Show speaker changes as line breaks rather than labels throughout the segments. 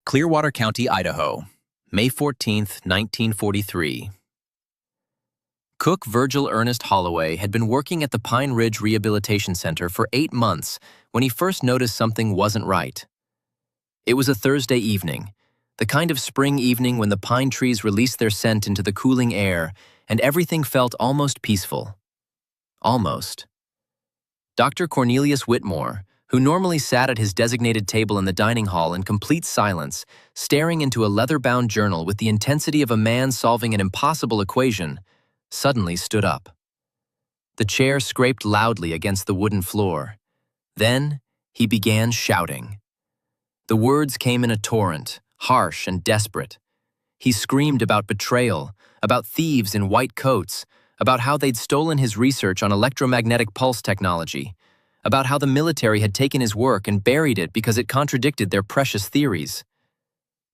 Clearwater County, Idaho, May 14, 1943. Cook Virgil Ernest Holloway had been working at the Pine Ridge Rehabilitation Center for 8 months when he first noticed something wasn't right. It was a Thursday evening, the kind of spring evening when the pine trees released their scent into the cooling air and everything felt almost peaceful. Almost. Dr. Cornelius Whitmore, who normally sat at his designated table in the dining hall in complete silence, staring into a leather-bound journal with the intensity of a man solving an impossible equation, suddenly stood up. The chair scraped loudly against the wooden floor. Then he began shouting. The words came in a torrent, harsh and desperate. He screamed about betrayal, about thieves in white coats, about how they'd stolen his research on electromagnetic pulse technology, about how the military had taken his work and buried it because it contradicted their precious theories.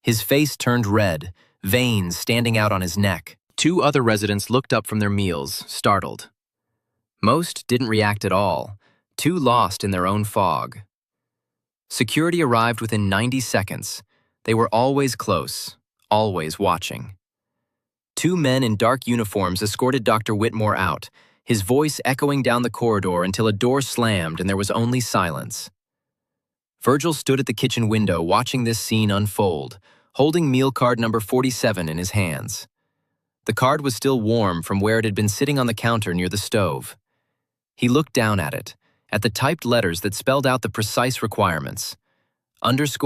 His face turned red, veins standing out on his neck. 2 other residents looked up from their meals, startled. Most didn't react at all, too lost in their own fog. Security arrived within 90 seconds. They were always close, always watching. 2 men in dark uniforms escorted Dr. Whitmore out, his voice echoing down the corridor until a door slammed and there was only silence. Virgil stood at the kitchen window watching this scene unfold, holding meal card number 47 in his hands. The card was still warm from where it had been sitting on the counter near the stove. He looked down at it, at the typed letters that spelled out the precise requirements. ___,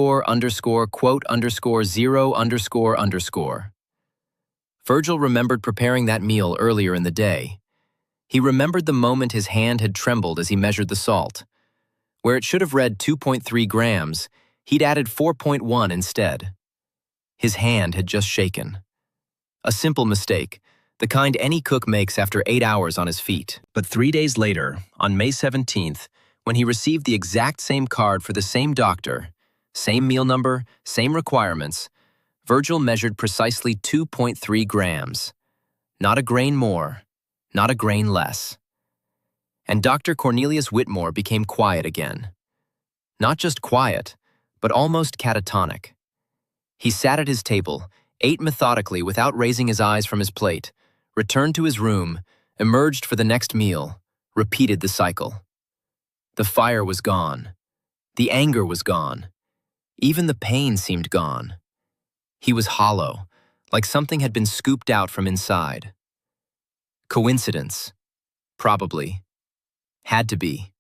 quote _0 ___. Virgil remembered preparing that meal earlier in the day. He remembered the moment his hand had trembled as he measured the salt. Where it should have read 2.3 grams, he'd added 4.1 instead. His hand had just shaken. A simple mistake, the kind any cook makes after 8 hours on his feet. But 3 days later, on May 17th, when he received the exact same card for the same doctor, same meal number, same requirements, Virgil measured precisely 2.3 grams. Not a grain more, not a grain less. And Dr. Cornelius Whitmore became quiet again. Not just quiet, but almost catatonic. He sat at his table, ate methodically without raising his eyes from his plate, returned to his room, emerged for the next meal, repeated the cycle. The fire was gone. The anger was gone. Even the pain seemed gone. He was hollow, like something had been scooped out from inside. Coincidence? Probably. Had to be.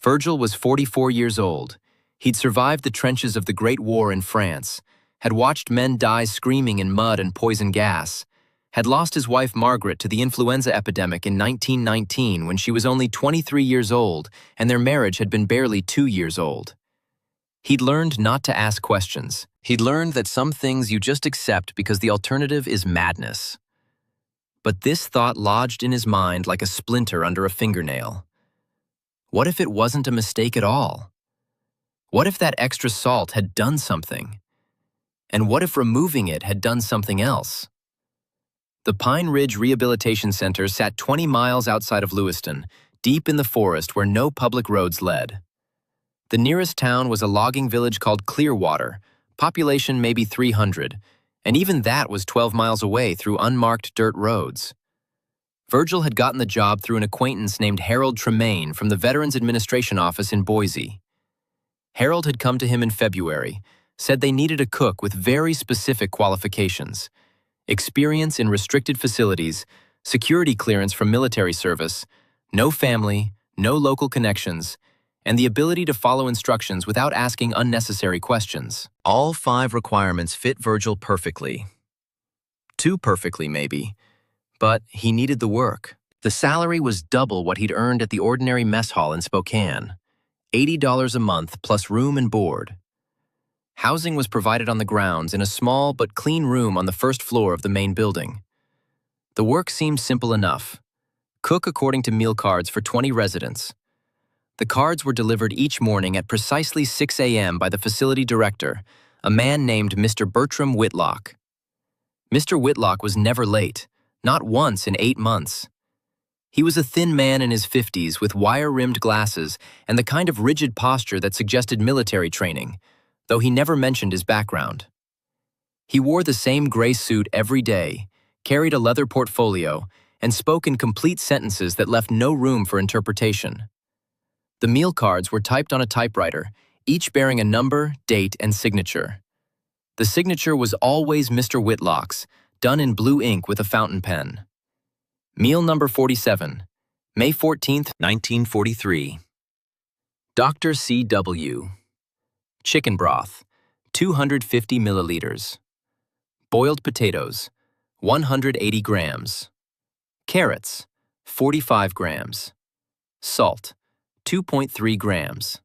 Virgil was 44 years old. He'd survived the trenches of the Great War in France, had watched men die screaming in mud and poison gas, had lost his wife Margaret to the influenza epidemic in 1919 when she was only 23 years old and their marriage had been barely 2 years old. He'd learned not to ask questions. He'd learned that some things you just accept because the alternative is madness. But this thought lodged in his mind like a splinter under a fingernail. What if it wasn't a mistake at all? What if that extra salt had done something? And what if removing it had done something else? The Pine Ridge Rehabilitation Center sat 20 miles outside of Lewiston, deep in the forest where no public roads led. The nearest town was a logging village called Clearwater, population maybe 300, and even that was 12 miles away through unmarked dirt roads. Virgil had gotten the job through an acquaintance named Harold Tremaine from the Veterans Administration office in Boise. Harold had come to him in February, said they needed a cook with very specific qualifications: experience in restricted facilities, security clearance from military service, no family, no local connections, and the ability to follow instructions without asking unnecessary questions. All 5 requirements fit Virgil perfectly. Too perfectly, maybe, but he needed the work. The salary was double what he'd earned at the ordinary mess hall in Spokane, $80 a month plus room and board. Housing was provided on the grounds in a small but clean room on the first floor of the main building. The work seemed simple enough. Cook according to meal cards for 20 residents. The cards were delivered each morning at precisely 6 a.m. by the facility director, a man named Mr. Bertram Whitlock. Mr. Whitlock was never late, not once in 8 months. He was a thin man in his 50s with wire-rimmed glasses and the kind of rigid posture that suggested military training, though he never mentioned his background. He wore the same gray suit every day, carried a leather portfolio, and spoke in complete sentences that left no room for interpretation. The meal cards were typed on a typewriter, each bearing a number, date, and signature. The signature was always Mr. Whitlock's, done in blue ink with a fountain pen. Meal number 47, May 14th, 1943. Dr. C.W. Chicken broth, 250 milliliters. Boiled potatoes, 180 grams. Carrots, 45 grams. Salt, 2.3 grams.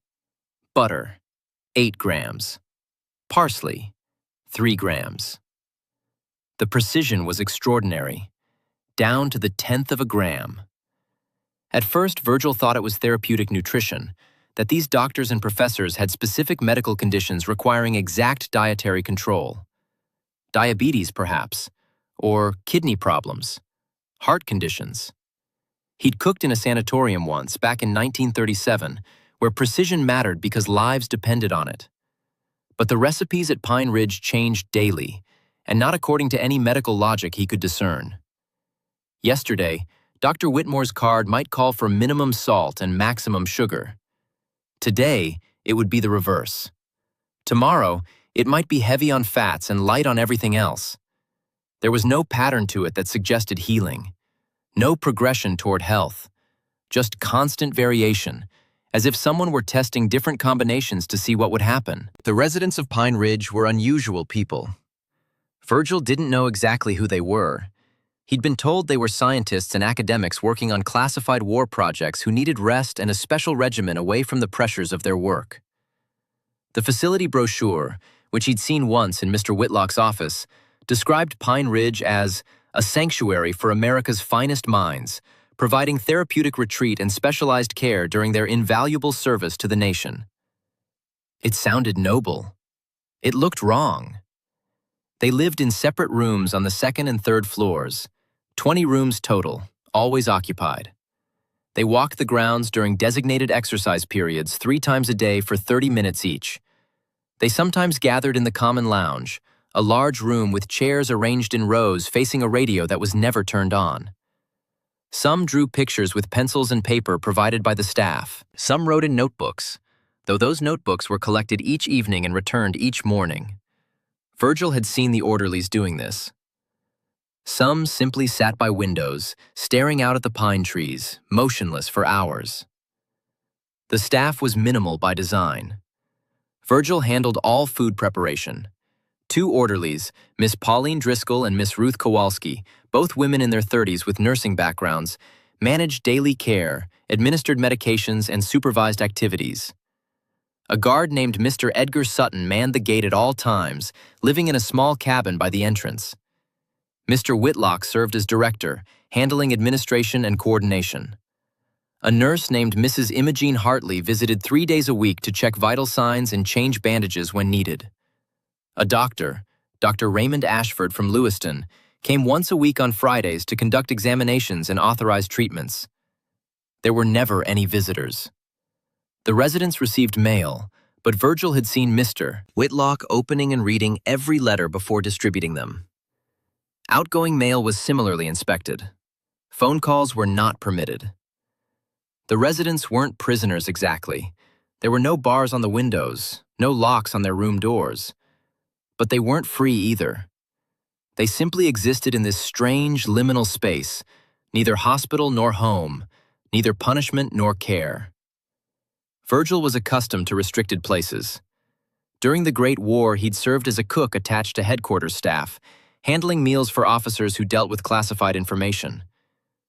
Butter, 8 grams. Parsley, 3 grams. The precision was extraordinary, down to the tenth of a gram. At first, Virgil thought it was therapeutic nutrition, that these doctors and professors had specific medical conditions requiring exact dietary control. Diabetes, perhaps, or kidney problems, heart conditions. He'd cooked in a sanatorium once, back in 1937, where precision mattered because lives depended on it. But the recipes at Pine Ridge changed daily, and not according to any medical logic he could discern. Yesterday, Dr. Whitmore's card might call for minimum salt and maximum sugar. Today, it would be the reverse. Tomorrow, it might be heavy on fats and light on everything else. There was no pattern to it that suggested healing, no progression toward health, just constant variation, as if someone were testing different combinations to see what would happen. The residents of Pine Ridge were unusual people. Virgil didn't know exactly who they were. He'd been told they were scientists and academics working on classified war projects who needed rest and a special regimen away from the pressures of their work. The facility brochure, which he'd seen once in Mr. Whitlock's office, described Pine Ridge as a sanctuary for America's finest minds, providing therapeutic retreat and specialized care during their invaluable service to the nation. It sounded noble. It looked wrong. They lived in separate rooms on the second and third floors, 20 rooms total, always occupied. They walked the grounds during designated exercise periods 3 times a day for 30 minutes each. They sometimes gathered in the common lounge, a large room with chairs arranged in rows facing a radio that was never turned on. Some drew pictures with pencils and paper provided by the staff. Some wrote in notebooks, though those notebooks were collected each evening and returned each morning. Virgil had seen the orderlies doing this. Some simply sat by windows, staring out at the pine trees, motionless for hours. The staff was minimal by design. Virgil handled all food preparation. 2 orderlies, Miss Pauline Driscoll and Miss Ruth Kowalski, both women in their 30s with nursing backgrounds, managed daily care, administered medications, and supervised activities. A guard named Mr. Edgar Sutton manned the gate at all times, living in a small cabin by the entrance. Mr. Whitlock served as director, handling administration and coordination. A nurse named Mrs. Imogene Hartley visited 3 days a week to check vital signs and change bandages when needed. A doctor, Dr. Raymond Ashford from Lewiston, came once a week on Fridays to conduct examinations and authorize treatments. There were never any visitors. The residents received mail, but Virgil had seen Mr. Whitlock opening and reading every letter before distributing them. Outgoing mail was similarly inspected. Phone calls were not permitted. The residents weren't prisoners exactly. There were no bars on the windows, no locks on their room doors. But they weren't free either. They simply existed in this strange liminal space, neither hospital nor home, neither punishment nor care. Virgil was accustomed to restricted places. During the Great War, he'd served as a cook attached to headquarters staff, handling meals for officers who dealt with classified information.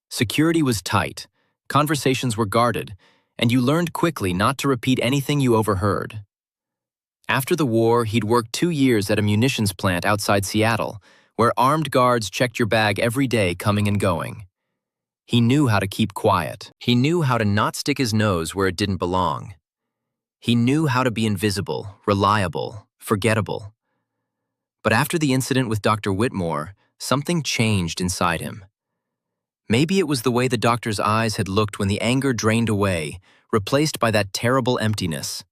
Security was tight, conversations were guarded, and you learned quickly not to repeat anything you overheard. After the war, he'd worked 2 years at a munitions plant outside Seattle, where armed guards checked your bag every day coming and going. He knew how to keep quiet. He knew how to not stick his nose where it didn't belong. He knew how to be invisible, reliable, forgettable. But after the incident with Dr. Whitmore, something changed inside him. Maybe it was the way the doctor's eyes had looked when the anger drained away, replaced by that terrible emptiness.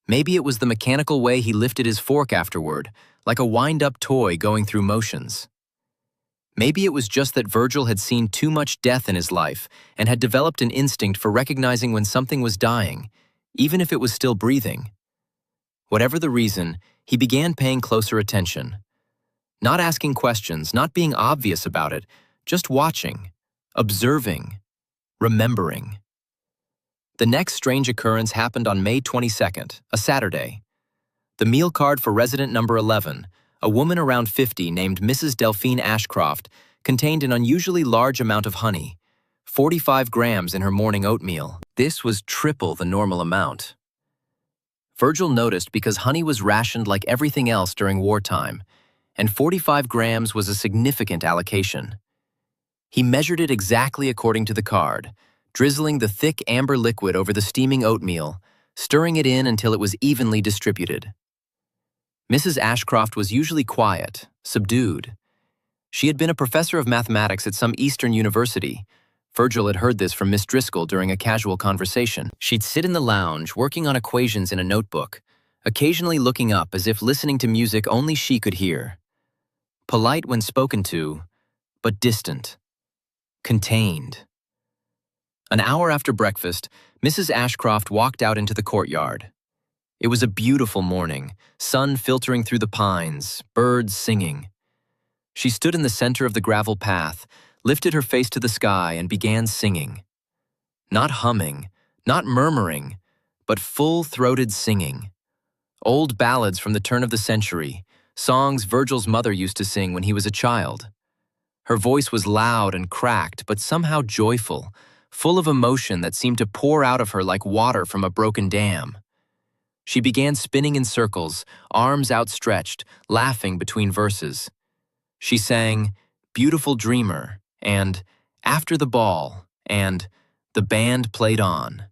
Maybe it was the mechanical way he lifted his fork afterward, like a wind-up toy going through motions. Maybe it was just that Virgil had seen too much death in his life and had developed an instinct for recognizing when something was dying, even if it was still breathing. Whatever the reason, he began paying closer attention. Not asking questions, not being obvious about it, just watching, observing, remembering. The next strange occurrence happened on May 22nd, a Saturday. The meal card for resident number 11, a woman around 50 named Mrs. Delphine Ashcroft, contained an unusually large amount of honey, 45 grams in her morning oatmeal. This was triple the normal amount. Virgil noticed because honey was rationed like everything else during wartime, and 45 grams was a significant allocation. He measured it exactly according to the card, drizzling the thick amber liquid over the steaming oatmeal, stirring it in until it was evenly distributed. Mrs. Ashcroft was usually quiet, subdued. She had been a professor of mathematics at some Eastern university. Virgil had heard this from Miss Driscoll during a casual conversation. She'd sit in the lounge, working on equations in a notebook, occasionally looking up as if listening to music only she could hear. Polite when spoken to, but distant. Contained. An hour after breakfast, Mrs. Ashcroft walked out into the courtyard. It was a beautiful morning, sun filtering through the pines, birds singing. She stood in the center of the gravel path, lifted her face to the sky, and began singing. Not humming, not murmuring, but full-throated singing. Old ballads from the turn of the century, songs Virgil's mother used to sing when he was a child. Her voice was loud and cracked, but somehow joyful, full of emotion that seemed to pour out of her like water from a broken dam. She began spinning in circles, arms outstretched, laughing between verses. She sang, "Beautiful Dreamer," and "After the Ball," and "The Band Played On."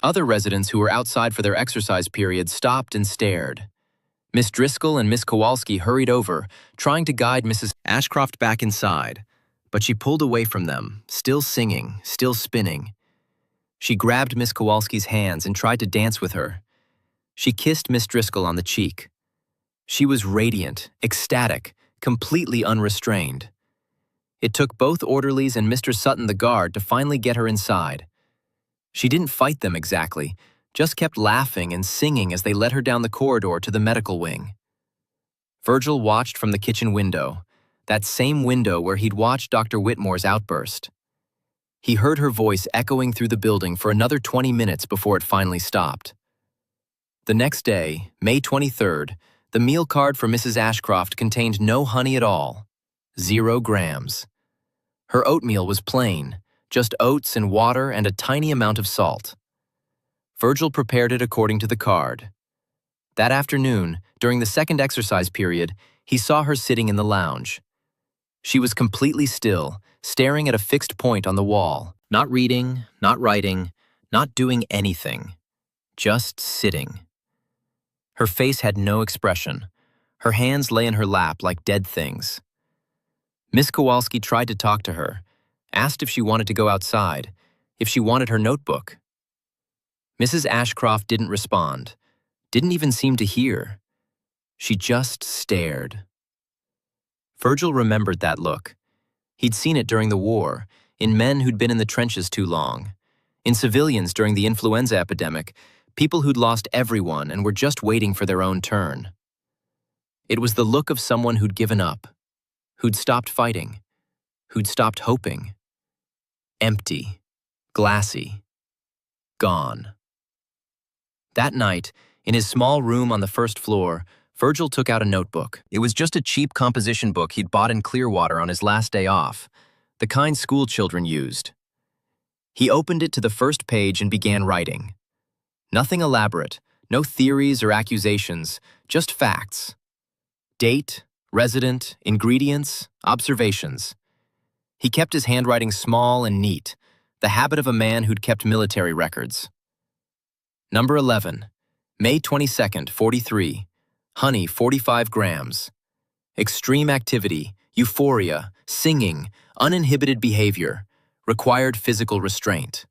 Other residents who were outside for their exercise period stopped and stared. Miss Driscoll and Miss Kowalski hurried over, trying to guide Mrs. Ashcroft back inside, but she pulled away from them, still singing, still spinning. She grabbed Miss Kowalski's hands and tried to dance with her. She kissed Miss Driscoll on the cheek. She was radiant, ecstatic, completely unrestrained. It took both orderlies and Mr. Sutton the guard to finally get her inside. She didn't fight them exactly, just kept laughing and singing as they led her down the corridor to the medical wing. Virgil watched from the kitchen window, that same window where he'd watched Dr. Whitmore's outburst. He heard her voice echoing through the building for another 20 minutes before it finally stopped. The next day, May 23rd, the meal card for Mrs. Ashcroft contained no honey at all, 0 grams. Her oatmeal was plain, just oats and water and a tiny amount of salt. Virgil prepared it according to the card. That afternoon, during the second exercise period, he saw her sitting in the lounge. She was completely still, staring at a fixed point on the wall, not reading, not writing, not doing anything, just sitting. Her face had no expression. Her hands lay in her lap like dead things. Miss Kowalski tried to talk to her, asked if she wanted to go outside, if she wanted her notebook. Mrs. Ashcroft didn't respond, didn't even seem to hear. She just stared. Virgil remembered that look. He'd seen it during the war, in men who'd been in the trenches too long, in civilians during the influenza epidemic, people who'd lost everyone and were just waiting for their own turn. It was the look of someone who'd given up, who'd stopped fighting, who'd stopped hoping. Empty, glassy, gone. That night, in his small room on the first floor, Virgil took out a notebook. It was just a cheap composition book he'd bought in Clearwater on his last day off, the kind school children used. He opened it to the first page and began writing. Nothing elaborate, no theories or accusations, just facts. Date, resident, ingredients, observations. He kept his handwriting small and neat, the habit of a man who'd kept military records. Number 11, May 22nd, 43. Honey, 45 grams. Extreme activity, euphoria, singing, uninhibited behavior, required physical restraint.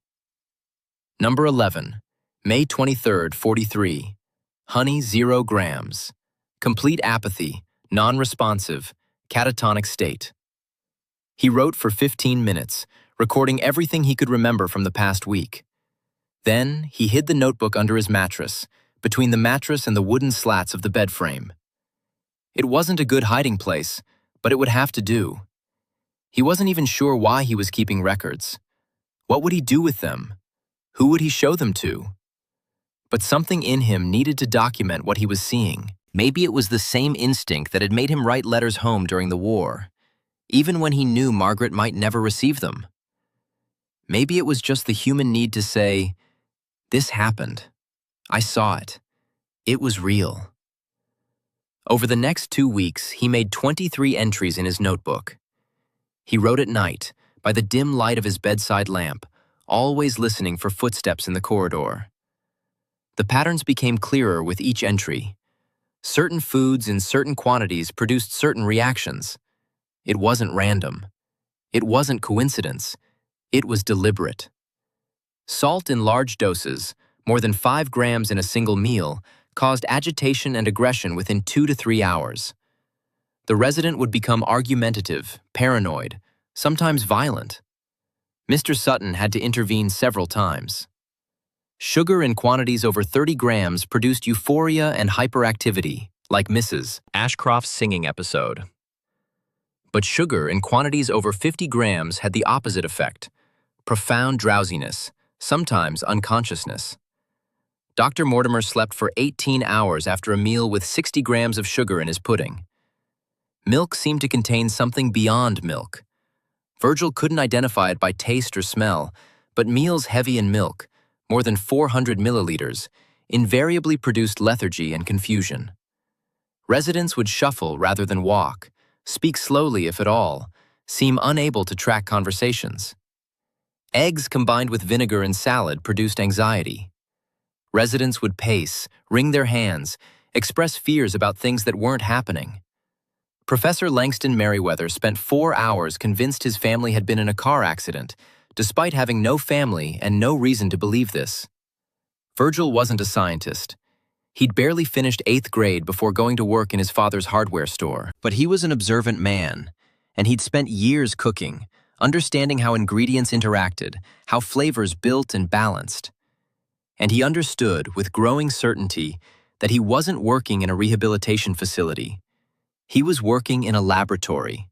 Number 11, May 23rd, 43. Honey 0 grams. Complete apathy, non-responsive, catatonic state. He wrote for 15 minutes, recording everything he could remember from the past week. Then, he hid the notebook under his mattress, between the mattress and the wooden slats of the bed frame. It wasn't a good hiding place, but it would have to do. He wasn't even sure why he was keeping records. What would he do with them? Who would he show them to? But something in him needed to document what he was seeing. Maybe it was the same instinct that had made him write letters home during the war, even when he knew Margaret might never receive them. Maybe it was just the human need to say, "This happened. I saw it. It was real." Over the next 2 weeks, he made 23 entries in his notebook. He wrote at night, by the dim light of his bedside lamp, always listening for footsteps in the corridor. The patterns became clearer with each entry. Certain foods in certain quantities produced certain reactions. It wasn't random. It wasn't coincidence. It was deliberate. Salt in large doses, more than 5 grams in a single meal, caused agitation and aggression within 2 to 3 hours. The resident would become argumentative, paranoid, sometimes violent. Mr. Sutton had to intervene several times. Sugar in quantities over 30 grams produced euphoria and hyperactivity, like Mrs. Ashcroft's singing episode. But sugar in quantities over 50 grams had the opposite effect: profound drowsiness, sometimes unconsciousness. Dr. Mortimer slept for 18 hours after a meal with 60 grams of sugar in his pudding. Milk seemed to contain something beyond milk. Virgil couldn't identify it by taste or smell, but meals heavy in milk, more than 400 milliliters, invariably produced lethargy and confusion. Residents would shuffle rather than walk, speak slowly if at all, seem unable to track conversations. Eggs combined with vinegar in salad produced anxiety. Residents would pace, wring their hands, express fears about things that weren't happening. Professor Langston Merriweather spent 4 hours convinced his family had been in a car accident, despite having no family and no reason to believe this. Virgil wasn't a scientist. He'd barely finished 8th grade before going to work in his father's hardware store. But he was an observant man, and he'd spent years cooking, understanding how ingredients interacted, how flavors built and balanced. And he understood with growing certainty that he wasn't working in a rehabilitation facility. He was working in a laboratory.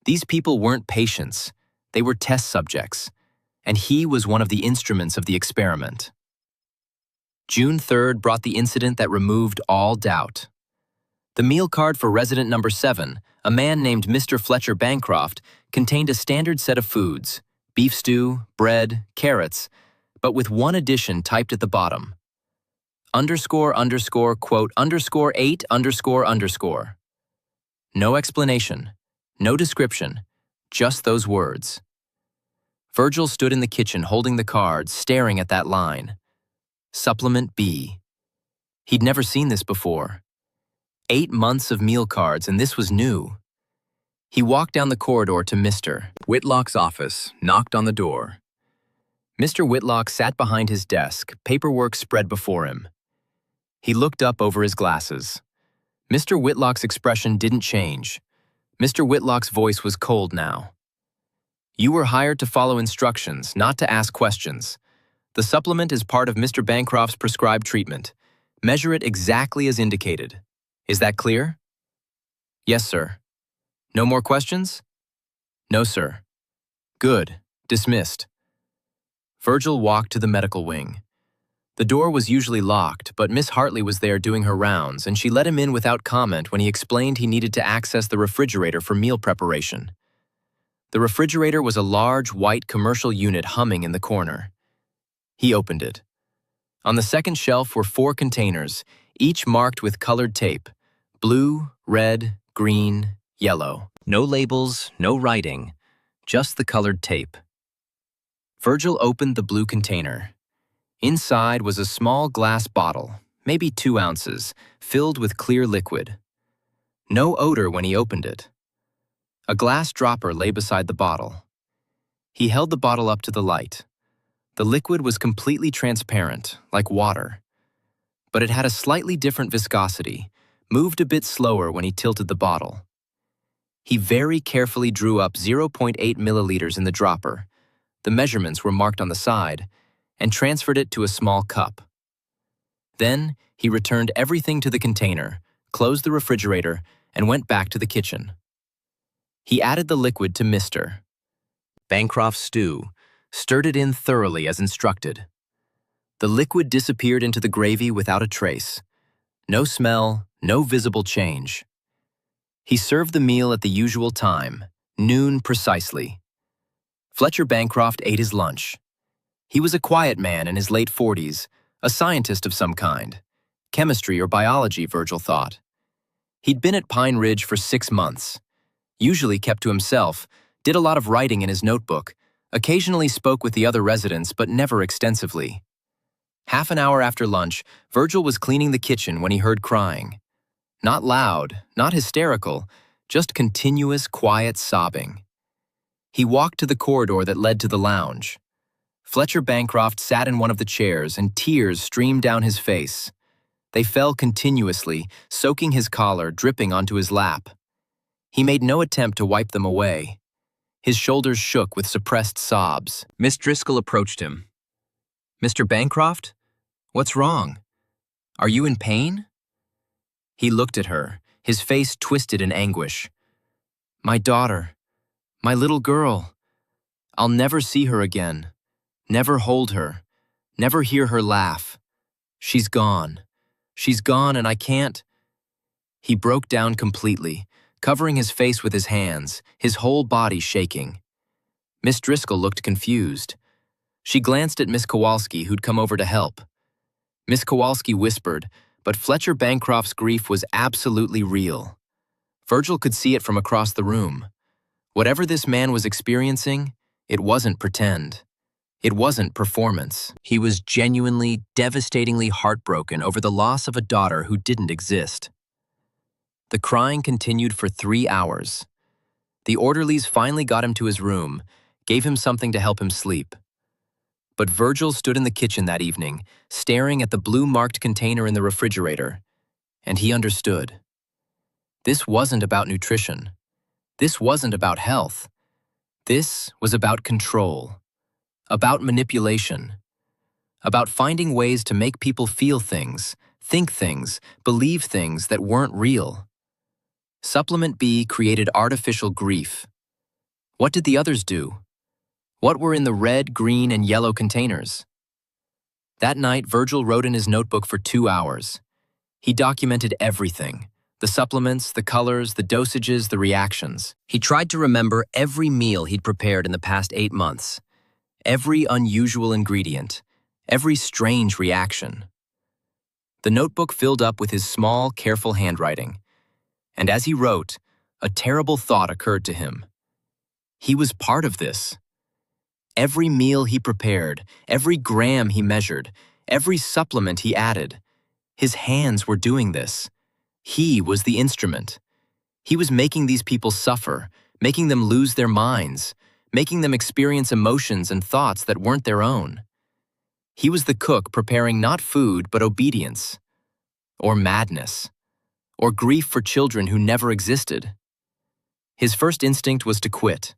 These people weren't patients, they were test subjects, and he was one of the instruments of the experiment. June 3rd brought the incident that removed all doubt. The meal card for resident number 7, a man named Mr. Fletcher Bancroft, contained a standard set of foods: beef stew, bread, carrots, but with one addition typed at the bottom: underscore underscore quote underscore 8 underscore underscore. No explanation, no description, just those words. Virgil stood in the kitchen holding the card, staring at that line. Supplement B. He'd never seen this before. 8 months of meal cards, and this was new. He walked down the corridor to Mr. Whitlock's office, knocked on the door. Mr. Whitlock sat behind his desk, paperwork spread before him. He looked up over his glasses. Mr. Whitlock's expression didn't change. Mr. Whitlock's voice was cold now. "You were hired to follow instructions, not to ask questions. The supplement is part of Mr. Bancroft's prescribed treatment. Measure it exactly as indicated. Is that clear?" "Yes, sir." "No more questions?" "No, sir." "Good. Dismissed." Virgil walked to the medical wing. The door was usually locked, but Miss Hartley was there doing her rounds, and she let him in without comment when he explained he needed to access the refrigerator for meal preparation. The refrigerator was a large, white commercial unit humming in the corner. He opened it. On the second shelf were 4 containers, each marked with colored tape: blue, red, green, yellow. No labels, no writing, just the colored tape. Virgil opened the blue container. Inside was a small glass bottle, maybe 2 ounces, filled with clear liquid. No odor when he opened it. A glass dropper lay beside the bottle. He held the bottle up to the light. The liquid was completely transparent, like water, but it had a slightly different viscosity, moved a bit slower when he tilted the bottle. He very carefully drew up 0.8 milliliters in the dropper, the measurements were marked on the side, and transferred it to a small cup. Then, he returned everything to the container, closed the refrigerator, and went back to the kitchen. He added the liquid to Mr. Bancroft's stew, stirred it in thoroughly as instructed. The liquid disappeared into the gravy without a trace. No smell, no visible change. He served the meal at the usual time, noon precisely. Fletcher Bancroft ate his lunch. He was a quiet man in his late 40s, a scientist of some kind. Chemistry or biology, Virgil thought. He'd been at Pine Ridge for 6 months. Usually kept to himself, did a lot of writing in his notebook, occasionally spoke with the other residents but never extensively. Half an hour after lunch, Virgil was cleaning the kitchen when he heard crying. Not loud, not hysterical, just continuous, quiet sobbing. He walked to the corridor that led to the lounge. Fletcher Bancroft sat in one of the chairs and tears streamed down his face. They fell continuously, soaking his collar, dripping onto his lap. He made no attempt to wipe them away. His shoulders shook with suppressed sobs. Miss Driscoll approached him. "Mr. Bancroft? What's wrong? Are you in pain?" He looked at her, his face twisted in anguish. "My daughter. My little girl. I'll never see her again. Never hold her. Never hear her laugh. She's gone. She's gone and I can't." He broke down completely, covering his face with his hands, his whole body shaking. Miss Driscoll looked confused. She glanced at Miss Kowalski, who'd come over to help. Miss Kowalski whispered, but Fletcher Bancroft's grief was absolutely real. Virgil could see it from across the room. Whatever this man was experiencing, it wasn't pretend. It wasn't performance. He was genuinely, devastatingly heartbroken over the loss of a daughter who didn't exist. The crying continued for 3 hours. The orderlies finally got him to his room, gave him something to help him sleep. But Virgil stood in the kitchen that evening, staring at the blue-marked container in the refrigerator, and he understood. This wasn't about nutrition. This wasn't about health. This was about control, about manipulation, about finding ways to make people feel things, think things, believe things that weren't real. Supplement B created artificial grief. What did the others do? What were in the red, green, and yellow containers? That night, Virgil wrote in his notebook for 2 hours. He documented everything: the supplements, the colors, the dosages, the reactions. He tried to remember every meal he'd prepared in the past 8 months, every unusual ingredient, every strange reaction. The notebook filled up with his small, careful handwriting. And as he wrote, a terrible thought occurred to him. He was part of this. Every meal he prepared, every gram he measured, every supplement he added, his hands were doing this. He was the instrument. He was making these people suffer, making them lose their minds, making them experience emotions and thoughts that weren't their own. He was the cook preparing not food but obedience, or madness, or grief for children who never existed. His first instinct was to quit,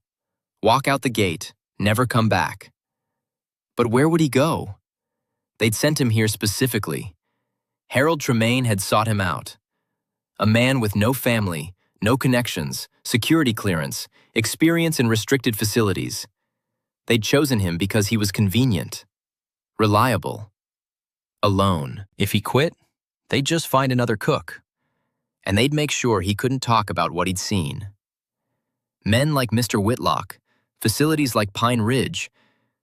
walk out the gate, never come back. But where would he go? They'd sent him here specifically. Harold Tremaine had sought him out. A man with no family, no connections, security clearance, experience in restricted facilities. They'd chosen him because he was convenient, reliable, alone. If he quit, they'd just find another cook. And they'd make sure he couldn't talk about what he'd seen. Men like Mr. Whitlock, facilities like Pine Ridge,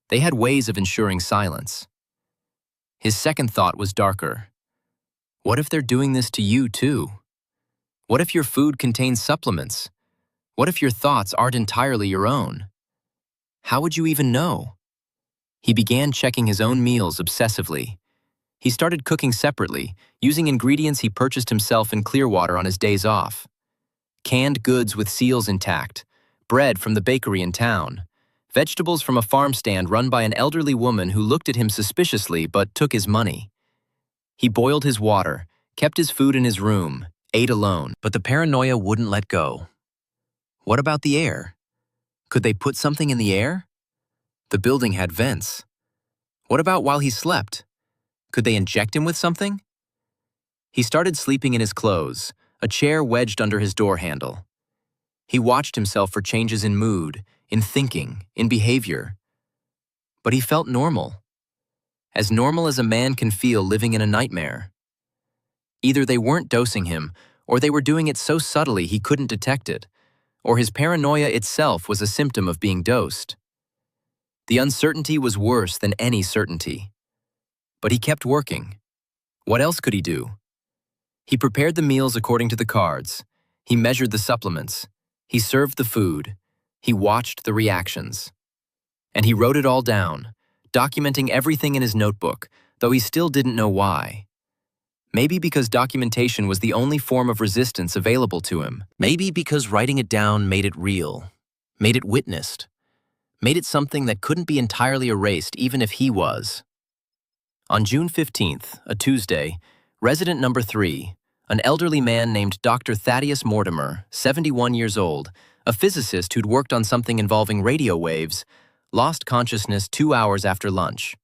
they had ways of ensuring silence. His second thought was darker. What if they're doing this to you too? What if your food contains supplements? What if your thoughts aren't entirely your own? How would you even know? He began checking his own meals obsessively. He started cooking separately, using ingredients he purchased himself in Clearwater on his days off. Canned goods with seals intact, bread from the bakery in town, Vegetables from a farm stand run by an elderly woman who looked at him suspiciously but took his money. He boiled his water, kept his food in his room, ate alone. But the paranoia wouldn't let go. What about the air? Could they put something in the air? The building had vents. What about while he slept? Could they inject him with something? He started sleeping in his clothes, a chair wedged under his door handle. He watched himself for changes in mood, in thinking, in behavior. But he felt normal. As normal as a man can feel living in a nightmare. Either they weren't dosing him, or they were doing it so subtly he couldn't detect it, or his paranoia itself was a symptom of being dosed. The uncertainty was worse than any certainty. But he kept working. What else could he do? He prepared the meals according to the cards. He measured the supplements. He served the food. He watched the reactions. And he wrote it all down, documenting everything in his notebook, though he still didn't know why. Maybe because documentation was the only form of resistance available to him. Maybe because writing it down made it real, made it witnessed, made it something that couldn't be entirely erased even if he was. On June 15th, a Tuesday, resident number 3, an elderly man named Dr. Thaddeus Mortimer, 71 years old, a physicist who'd worked on something involving radio waves, lost consciousness 2 hours after lunch.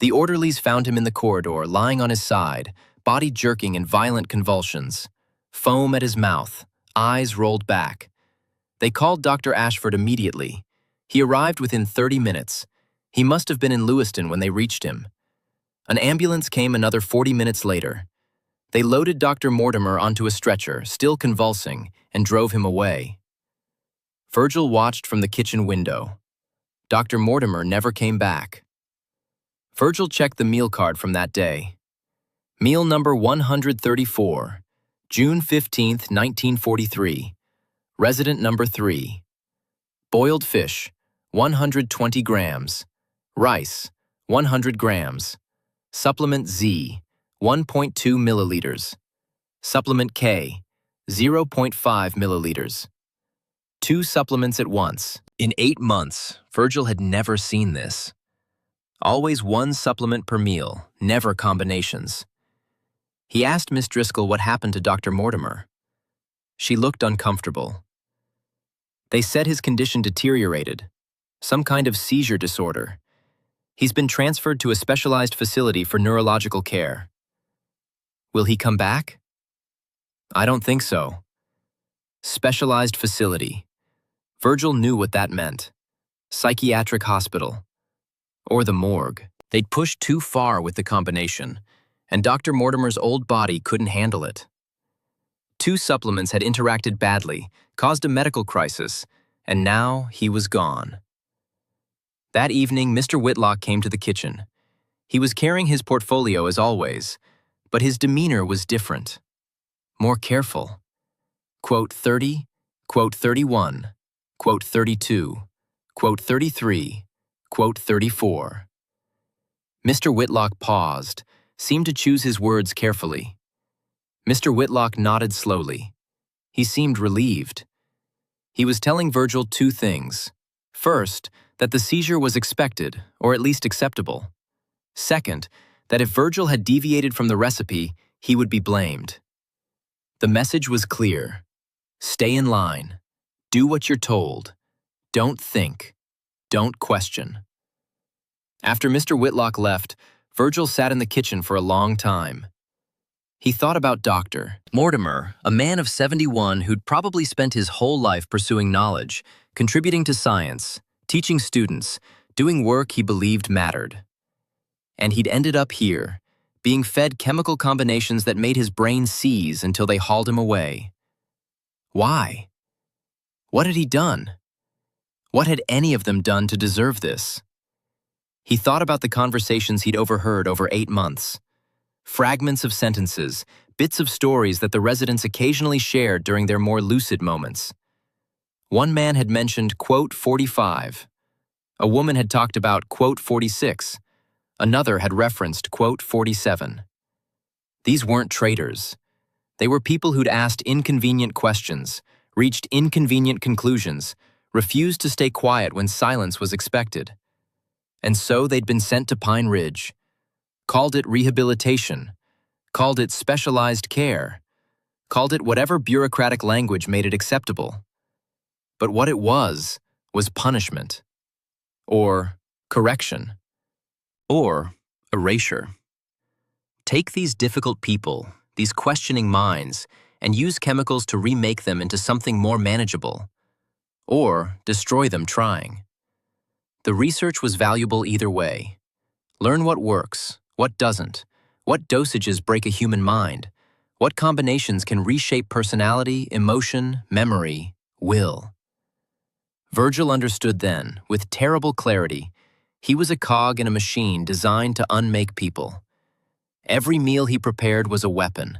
The orderlies found him in the corridor, lying on his side, body jerking in violent convulsions, foam at his mouth, eyes rolled back. They called Dr. Ashford immediately. He arrived within 30 minutes. He must have been in Lewiston when they reached him. An ambulance came another 40 minutes later. They loaded Dr. Mortimer onto a stretcher, still convulsing, and drove him away. Virgil watched from the kitchen window. Dr. Mortimer never came back. Virgil checked the meal card from that day. Meal number 134, June 15th, 1943. Resident number 3. Boiled fish, 120 grams. Rice, 100 grams. Supplement Z, 1.2 milliliters. Supplement K, 0.5 milliliters. 2 supplements at once. In 8 months, Virgil had never seen this. Always 1 supplement per meal, never combinations. He asked Miss Driscoll what happened to Dr. Mortimer. She looked uncomfortable. They said his condition deteriorated, some kind of seizure disorder. He's been transferred to a specialized facility for neurological care. Will he come back? I don't think so. Specialized facility. Virgil knew what that meant. Psychiatric hospital. Or the morgue. They'd pushed too far with the combination, and Dr. Mortimer's old body couldn't handle it. 2 supplements had interacted badly, caused a medical crisis, and now he was gone. That evening, Mr. Whitlock came to the kitchen. He was carrying his portfolio as always, but his demeanor was different. More careful. Quote 30, quote 31, quote 32, quote 33, quote 34. Mr. Whitlock paused, seemed to choose his words carefully. Mr. Whitlock nodded slowly. He seemed relieved. He was telling Virgil 2 things. First, that the seizure was expected, or at least acceptable. Second, that if Virgil had deviated from the recipe, he would be blamed. The message was clear. Stay in line. Do what you're told. Don't think. Don't question. After Mr. Whitlock left, Virgil sat in the kitchen for a long time. He thought about Dr. Mortimer, a man of 71 who'd probably spent his whole life pursuing knowledge, contributing to science, teaching students, doing work he believed mattered. And he'd ended up here, being fed chemical combinations that made his brain seize until they hauled him away. Why? What had he done? What had any of them done to deserve this? He thought about the conversations he'd overheard over 8 months. Fragments of sentences, bits of stories that the residents occasionally shared during their more lucid moments. One man had mentioned, quote, 45. A woman had talked about, quote, 46. Another had referenced, quote, 47. These weren't traitors. They were people who'd asked inconvenient questions, reached inconvenient conclusions, refused to stay quiet when silence was expected. And so they'd been sent to Pine Ridge, called it rehabilitation, called it specialized care, called it whatever bureaucratic language made it acceptable. But what it was punishment, or correction, or erasure. Take these difficult people, these questioning minds, and use chemicals to remake them into something more manageable, or destroy them trying. The research was valuable either way. Learn what works, what doesn't, what dosages break a human mind, what combinations can reshape personality, emotion, memory, will. Virgil understood then, with terrible clarity, he was a cog in a machine designed to unmake people. Every meal he prepared was a weapon,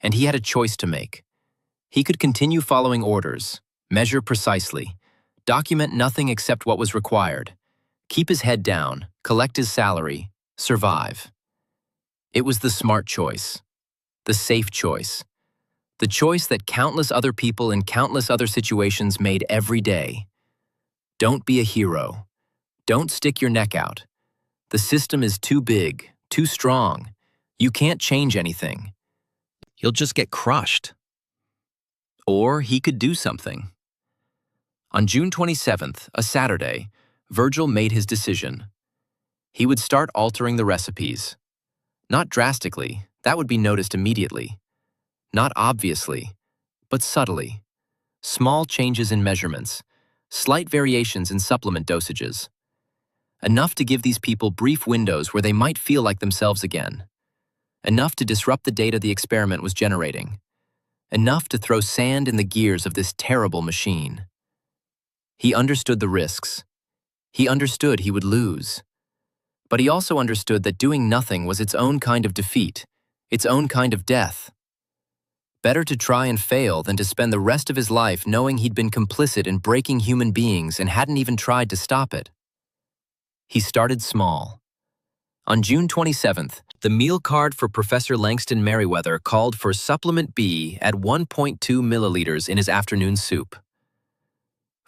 and he had a choice to make. He could continue following orders, measure precisely, document nothing except what was required, keep his head down, collect his salary, survive. It was the smart choice, the safe choice, the choice that countless other people in countless other situations made every day. Don't be a hero. Don't stick your neck out. The system is too big, too strong. You can't change anything. You'll just get crushed. Or he could do something. On June 27th, a Saturday, Virgil made his decision. He would start altering the recipes. Not drastically, that would be noticed immediately. Not obviously, but subtly. Small changes in measurements, slight variations in supplement dosages. Enough to give these people brief windows where they might feel like themselves again. Enough to disrupt the data the experiment was generating. Enough to throw sand in the gears of this terrible machine. He understood the risks. He understood he would lose. But he also understood that doing nothing was its own kind of defeat, its own kind of death. Better to try and fail than to spend the rest of his life knowing he'd been complicit in breaking human beings and hadn't even tried to stop it. He started small. On June 27th, the meal card for Professor Langston Merriweather called for supplement B at 1.2 milliliters in his afternoon soup.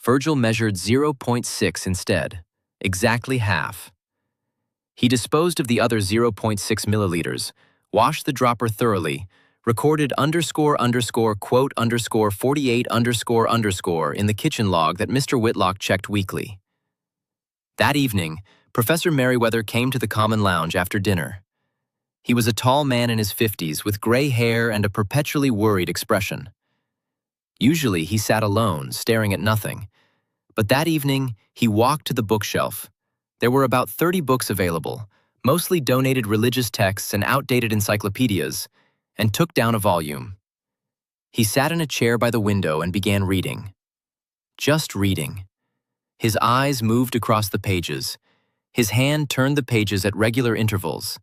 Virgil measured 0.6 instead, exactly half. He disposed of the other 0.6 milliliters, washed the dropper thoroughly, recorded __quote _48 _ in the kitchen log that Mr. Whitlock checked weekly. That evening, Professor Merriweather came to the common lounge after dinner. He was a tall man in his 50s with gray hair and a perpetually worried expression. Usually he sat alone, staring at nothing. But that evening, he walked to the bookshelf. There were about 30 books available, mostly donated religious texts and outdated encyclopedias, and took down a volume. He sat in a chair by the window and began reading. Just reading. His eyes moved across the pages. His hand turned the pages at regular intervals.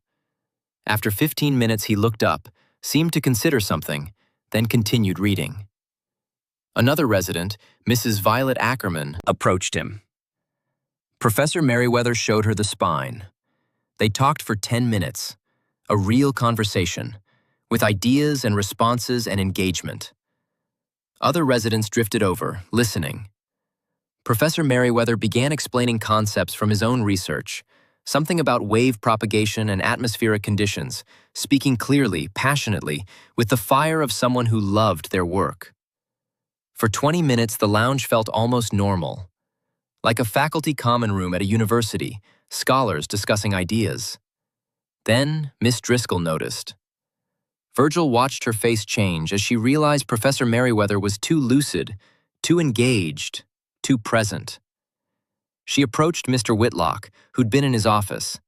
After 15 minutes, he looked up, seemed to consider something, then continued reading. Another resident, Mrs. Violet Ackerman, approached him. Professor Merriweather showed her the spine. They talked for 10 minutes, a real conversation, with ideas and responses and engagement. Other residents drifted over, listening. Professor Merriweather began explaining concepts from his own research, something about wave propagation and atmospheric conditions, speaking clearly, passionately, with the fire of someone who loved their work. For 20 minutes, the lounge felt almost normal, like a faculty common room at a university, scholars discussing ideas. Then, Miss Driscoll noticed. Virgil watched her face change as she realized Professor Merriweather was too lucid, too engaged, too present. She approached Mr. Whitlock, who'd been in his office.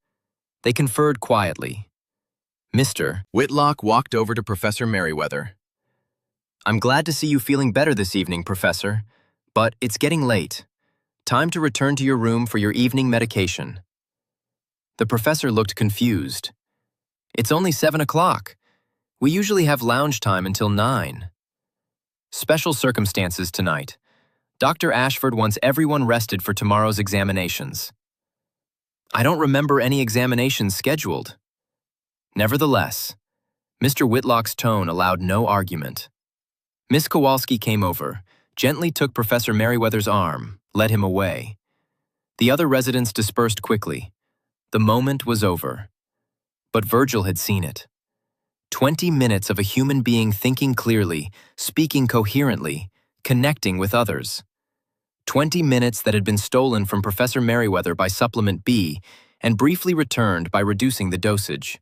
They conferred quietly. Mr. Whitlock walked over to Professor Merriweather. "I'm glad to see you feeling better this evening, Professor, but it's getting late. Time to return to your room for your evening medication." The professor looked confused. "It's only 7 o'clock. We usually have lounge time until 9. Special circumstances tonight. Dr. Ashford wants everyone rested for tomorrow's examinations." "I don't remember any examinations scheduled." Nevertheless, Mr. Whitlock's tone allowed no argument. Miss Kowalski came over, gently took Professor Merriweather's arm, led him away. The other residents dispersed quickly. The moment was over. But Virgil had seen it. 20 minutes of a human being thinking clearly, speaking coherently, connecting with others. 20 minutes that had been stolen from Professor Merriweather by Supplement B and briefly returned by reducing the dosage.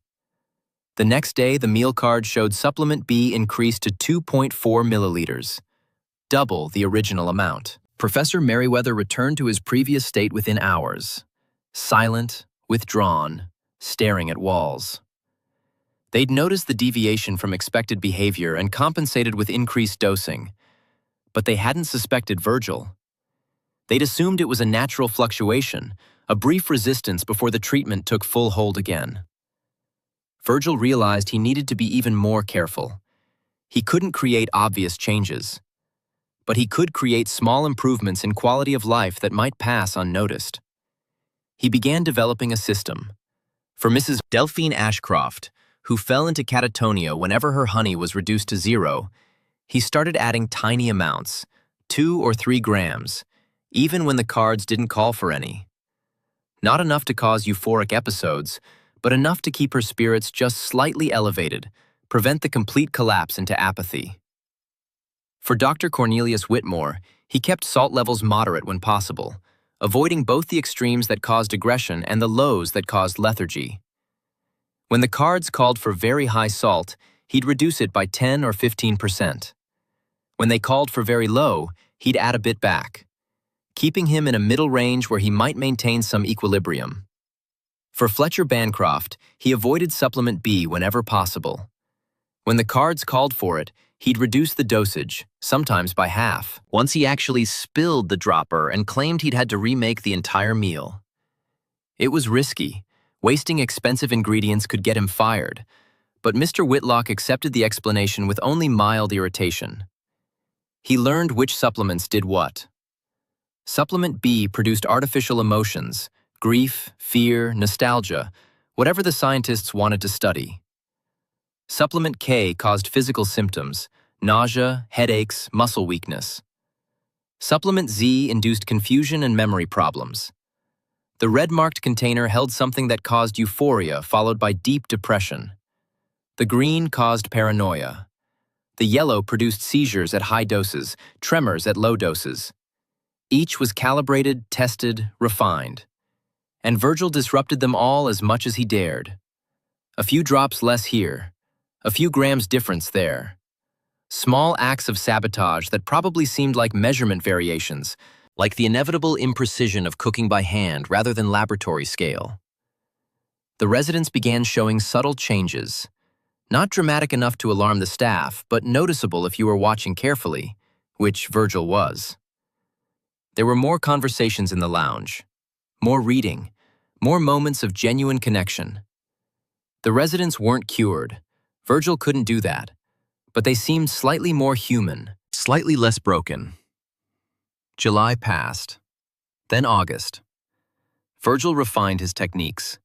The next day, the meal card showed Supplement B increased to 2.4 milliliters, double the original amount. Professor Merriweather returned to his previous state within hours, silent, withdrawn, staring at walls. They'd noticed the deviation from expected behavior and compensated with increased dosing, but they hadn't suspected Virgil. They'd assumed it was a natural fluctuation, a brief resistance before the treatment took full hold again. Virgil realized he needed to be even more careful. He couldn't create obvious changes, but he could create small improvements in quality of life that might pass unnoticed. He began developing a system. For Mrs. Delphine Ashcroft, who fell into catatonia whenever her honey was reduced to 0, he started adding tiny amounts, 2 or 3 grams, even when the cards didn't call for any. Not enough to cause euphoric episodes, but enough to keep her spirits just slightly elevated, prevent the complete collapse into apathy. For Dr. Cornelius Whitmore, he kept salt levels moderate when possible, avoiding both the extremes that caused aggression and the lows that caused lethargy. When the cards called for very high salt, he'd reduce it by 10 or 15%. When they called for very low, he'd add a bit back, keeping him in a middle range where he might maintain some equilibrium. For Fletcher Bancroft, he avoided Supplement B whenever possible. When the cards called for it, he'd reduce the dosage, sometimes by half. Once he actually spilled the dropper and claimed he'd had to remake the entire meal. It was risky. Wasting expensive ingredients could get him fired, but Mr. Whitlock accepted the explanation with only mild irritation. He learned which supplements did what. Supplement B produced artificial emotions, grief, fear, nostalgia, whatever the scientists wanted to study. Supplement K caused physical symptoms, nausea, headaches, muscle weakness. Supplement Z induced confusion and memory problems. The red-marked container held something that caused euphoria followed by deep depression. The green caused paranoia. The yellow produced seizures at high doses, tremors at low doses. Each was calibrated, tested, refined. And Virgil disrupted them all as much as he dared. A few drops less here, a few grams difference there. Small acts of sabotage that probably seemed like measurement variations, like the inevitable imprecision of cooking by hand rather than laboratory scale. The residents began showing subtle changes, not dramatic enough to alarm the staff, but noticeable if you were watching carefully, which Virgil was. There were more conversations in the lounge, more reading, more moments of genuine connection. The residents weren't cured. Virgil couldn't do that, but they seemed slightly more human, slightly less broken. July passed, then August. Virgil refined his techniques.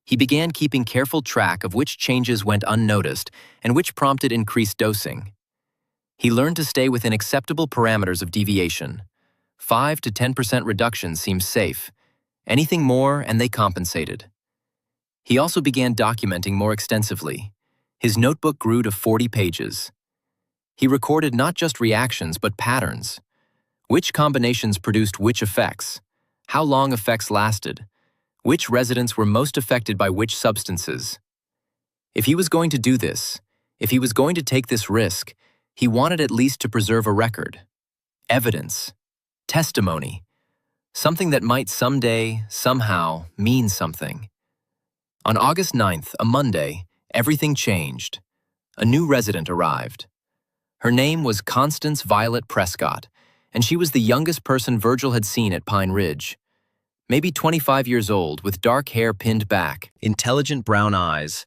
He began keeping careful track of which changes went unnoticed and which prompted increased dosing. He learned to stay within acceptable parameters of deviation. 5 to 10% reduction seemed safe. Anything more, and they compensated. He also began documenting more extensively. His notebook grew to 40 pages. He recorded not just reactions, but patterns. Which combinations produced which effects? How long effects lasted? Which residents were most affected by which substances? If he was going to do this, if he was going to take this risk, he wanted at least to preserve a record. Evidence. Testimony. Something that might someday, somehow, mean something. On August 9th, a Monday, everything changed. A new resident arrived. Her name was Constance Violet Prescott, and she was the youngest person Virgil had seen at Pine Ridge. Maybe 25 years old, with dark hair pinned back, intelligent brown eyes,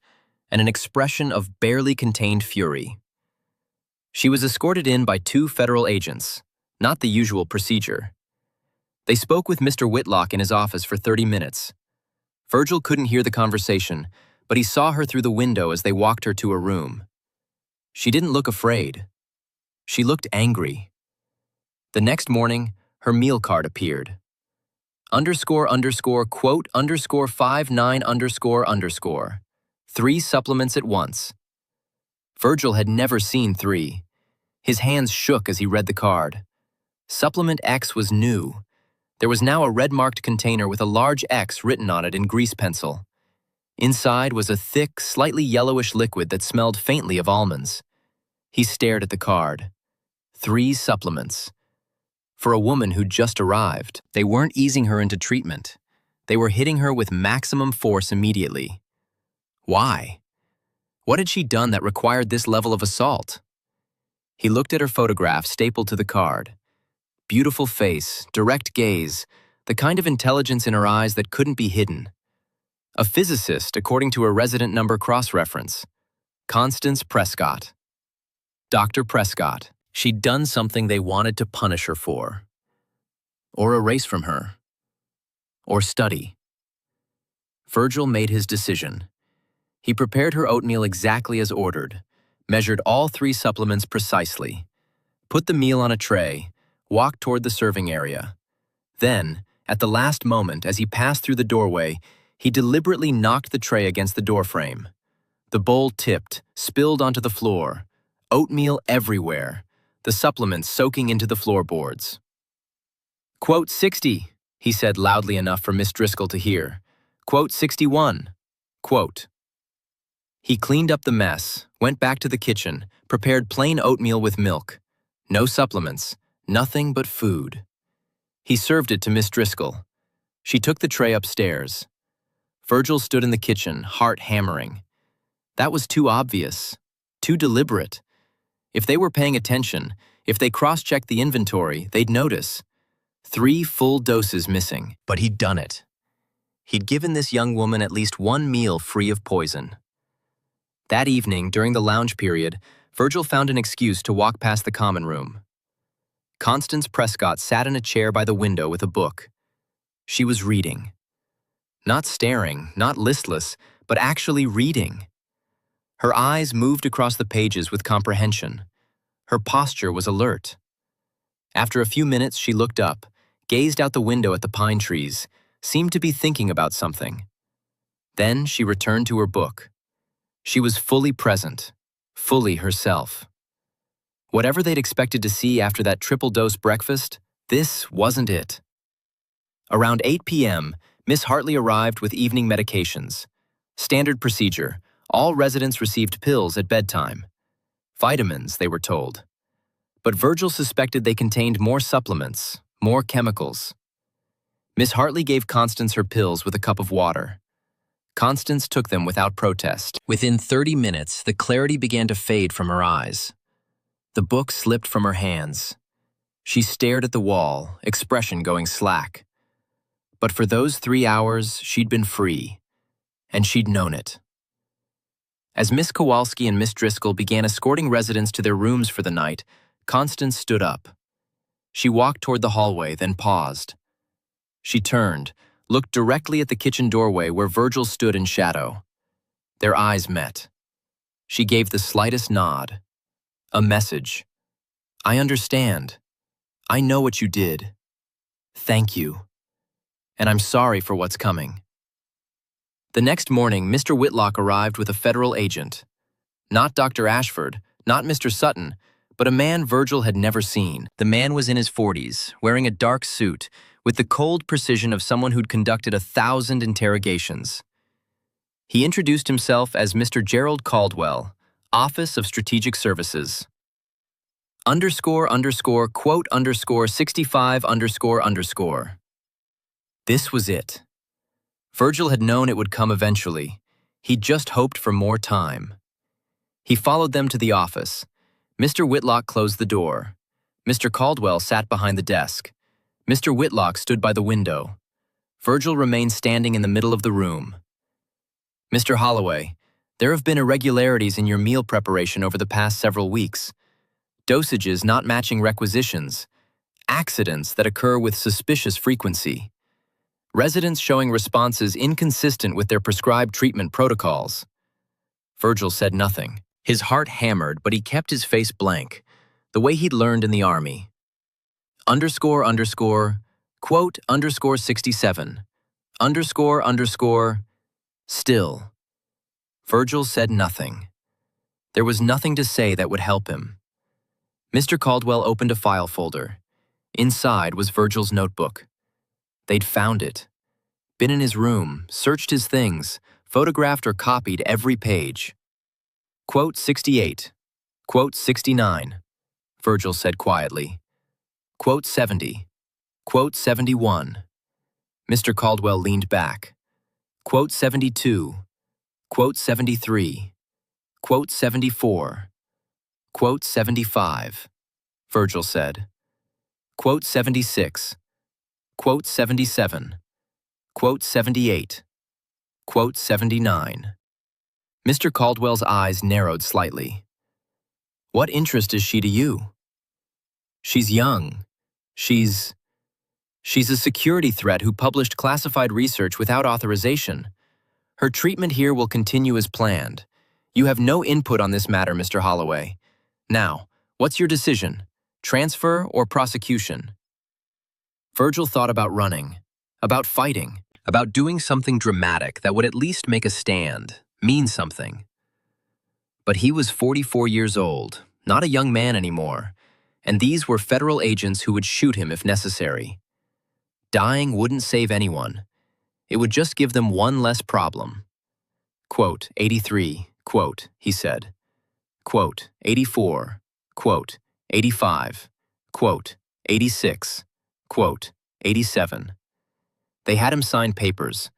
and an expression of barely contained fury. She was escorted in by 2 federal agents, not the usual procedure. They spoke with Mr. Whitlock in his office for 30 minutes. Virgil couldn't hear the conversation, but he saw her through the window as they walked her to her room. She didn't look afraid. She looked angry. The next morning, her meal card appeared. Quote _59 _. 3 supplements at once. Virgil had never seen 3. His hands shook as he read the card. Supplement X was new. There was now a red-marked container with a large X written on it in grease pencil. Inside was a thick, slightly yellowish liquid that smelled faintly of almonds. He stared at the card. 3 supplements. For a woman who'd just arrived, they weren't easing her into treatment. They were hitting her with maximum force immediately. Why? What had she done that required this level of assault? He looked at her photograph stapled to the card. Beautiful face, direct gaze, the kind of intelligence in her eyes that couldn't be hidden. A physicist, according to her resident number cross-reference. Constance Prescott. Dr. Prescott. She'd done something they wanted to punish her for. Or erase from her. Or study. Virgil made his decision. He prepared her oatmeal exactly as ordered, measured all 3 supplements precisely, put the meal on a tray, walked toward the serving area. Then, at the last moment, as he passed through the doorway, he deliberately knocked the tray against the doorframe. The bowl tipped, spilled onto the floor, oatmeal everywhere, the supplements soaking into the floorboards. Quote 60, he said loudly enough for Miss Driscoll to hear. Quote 61. Quote. He cleaned up the mess, went back to the kitchen, prepared plain oatmeal with milk. No supplements, nothing but food. He served it to Miss Driscoll. She took the tray upstairs. Virgil stood in the kitchen, heart hammering. That was too obvious, too deliberate. If they were paying attention, if they cross-checked the inventory, they'd notice. 3 full doses missing. But he'd done it. He'd given this young woman at least 1 meal free of poison. That evening, during the lounge period, Virgil found an excuse to walk past the common room. Constance Prescott sat in a chair by the window with a book. She was reading. Not staring, not listless, but actually reading. Her eyes moved across the pages with comprehension. Her posture was alert. After a few minutes, she looked up, gazed out the window at the pine trees, seemed to be thinking about something. Then she returned to her book. She was fully present, fully herself. Whatever they'd expected to see after that triple-dose breakfast, this wasn't it. Around 8 p.m., Miss Hartley arrived with evening medications. Standard procedure, all residents received pills at bedtime. Vitamins, they were told. But Virgil suspected they contained more supplements, more chemicals. Miss Hartley gave Constance her pills with a cup of water. Constance took them without protest. Within 30 minutes, the clarity began to fade from her eyes. The book slipped from her hands. She stared at the wall, expression going slack. But for those 3 hours, she'd been free, and she'd known it. As Miss Kowalski and Miss Driscoll began escorting residents to their rooms for the night, Constance stood up. She walked toward the hallway, then paused. She turned, looked directly at the kitchen doorway where Virgil stood in shadow. Their eyes met. She gave the slightest nod. A message. I understand. I know what you did. Thank you. And I'm sorry for what's coming. The next morning, Mr. Whitlock arrived with a federal agent. Not Dr. Ashford, not Mr. Sutton, but a man Virgil had never seen. The man was in his 40s, wearing a dark suit, with the cold precision of someone who'd conducted 1,000 interrogations. He introduced himself as Mr. Gerald Caldwell, Office of Strategic Services. Quote 65 _. This was it. Virgil had known it would come eventually. He'd just hoped for more time. He followed them to the office. Mr. Whitlock closed the door. Mr. Caldwell sat behind the desk. Mr. Whitlock stood by the window. Virgil remained standing in the middle of the room. Mr. Holloway, there have been irregularities in your meal preparation over the past several weeks. Dosages not matching requisitions. Accidents that occur with suspicious frequency. Residents showing responses inconsistent with their prescribed treatment protocols. Virgil said nothing. His heart hammered, but he kept his face blank, the way he'd learned in the army. Underscore underscore, quote underscore 67, underscore underscore, still. Virgil said nothing. There was nothing to say that would help him. Mr. Caldwell opened a file folder. Inside was Virgil's notebook. They'd found it. Been in his room, searched his things, photographed or copied every page. Quote 68, quote 69, Virgil said quietly. Quote 70, quote 71. Mr. Caldwell leaned back. Quote 72, quote 73, quote 74, quote 75, Virgil said. Quote 76, quote 77, quote 78, quote 79. Mr. Caldwell's eyes narrowed slightly. What interest is she to you? She's young. She's a security threat who published classified research without authorization. Her treatment here will continue as planned. You have no input on this matter, Mr. Holloway. Now, what's your decision? Transfer or prosecution? Virgil thought about running, about fighting, about doing something dramatic that would at least make a stand, mean something. But he was 44 years old, not a young man anymore, and these were federal agents who would shoot him if necessary. Dying wouldn't save anyone. It would just give them one less problem. Quote 83, quote, he said. Quote 84, quote 85, quote 86, quote 87. They had him sign papers,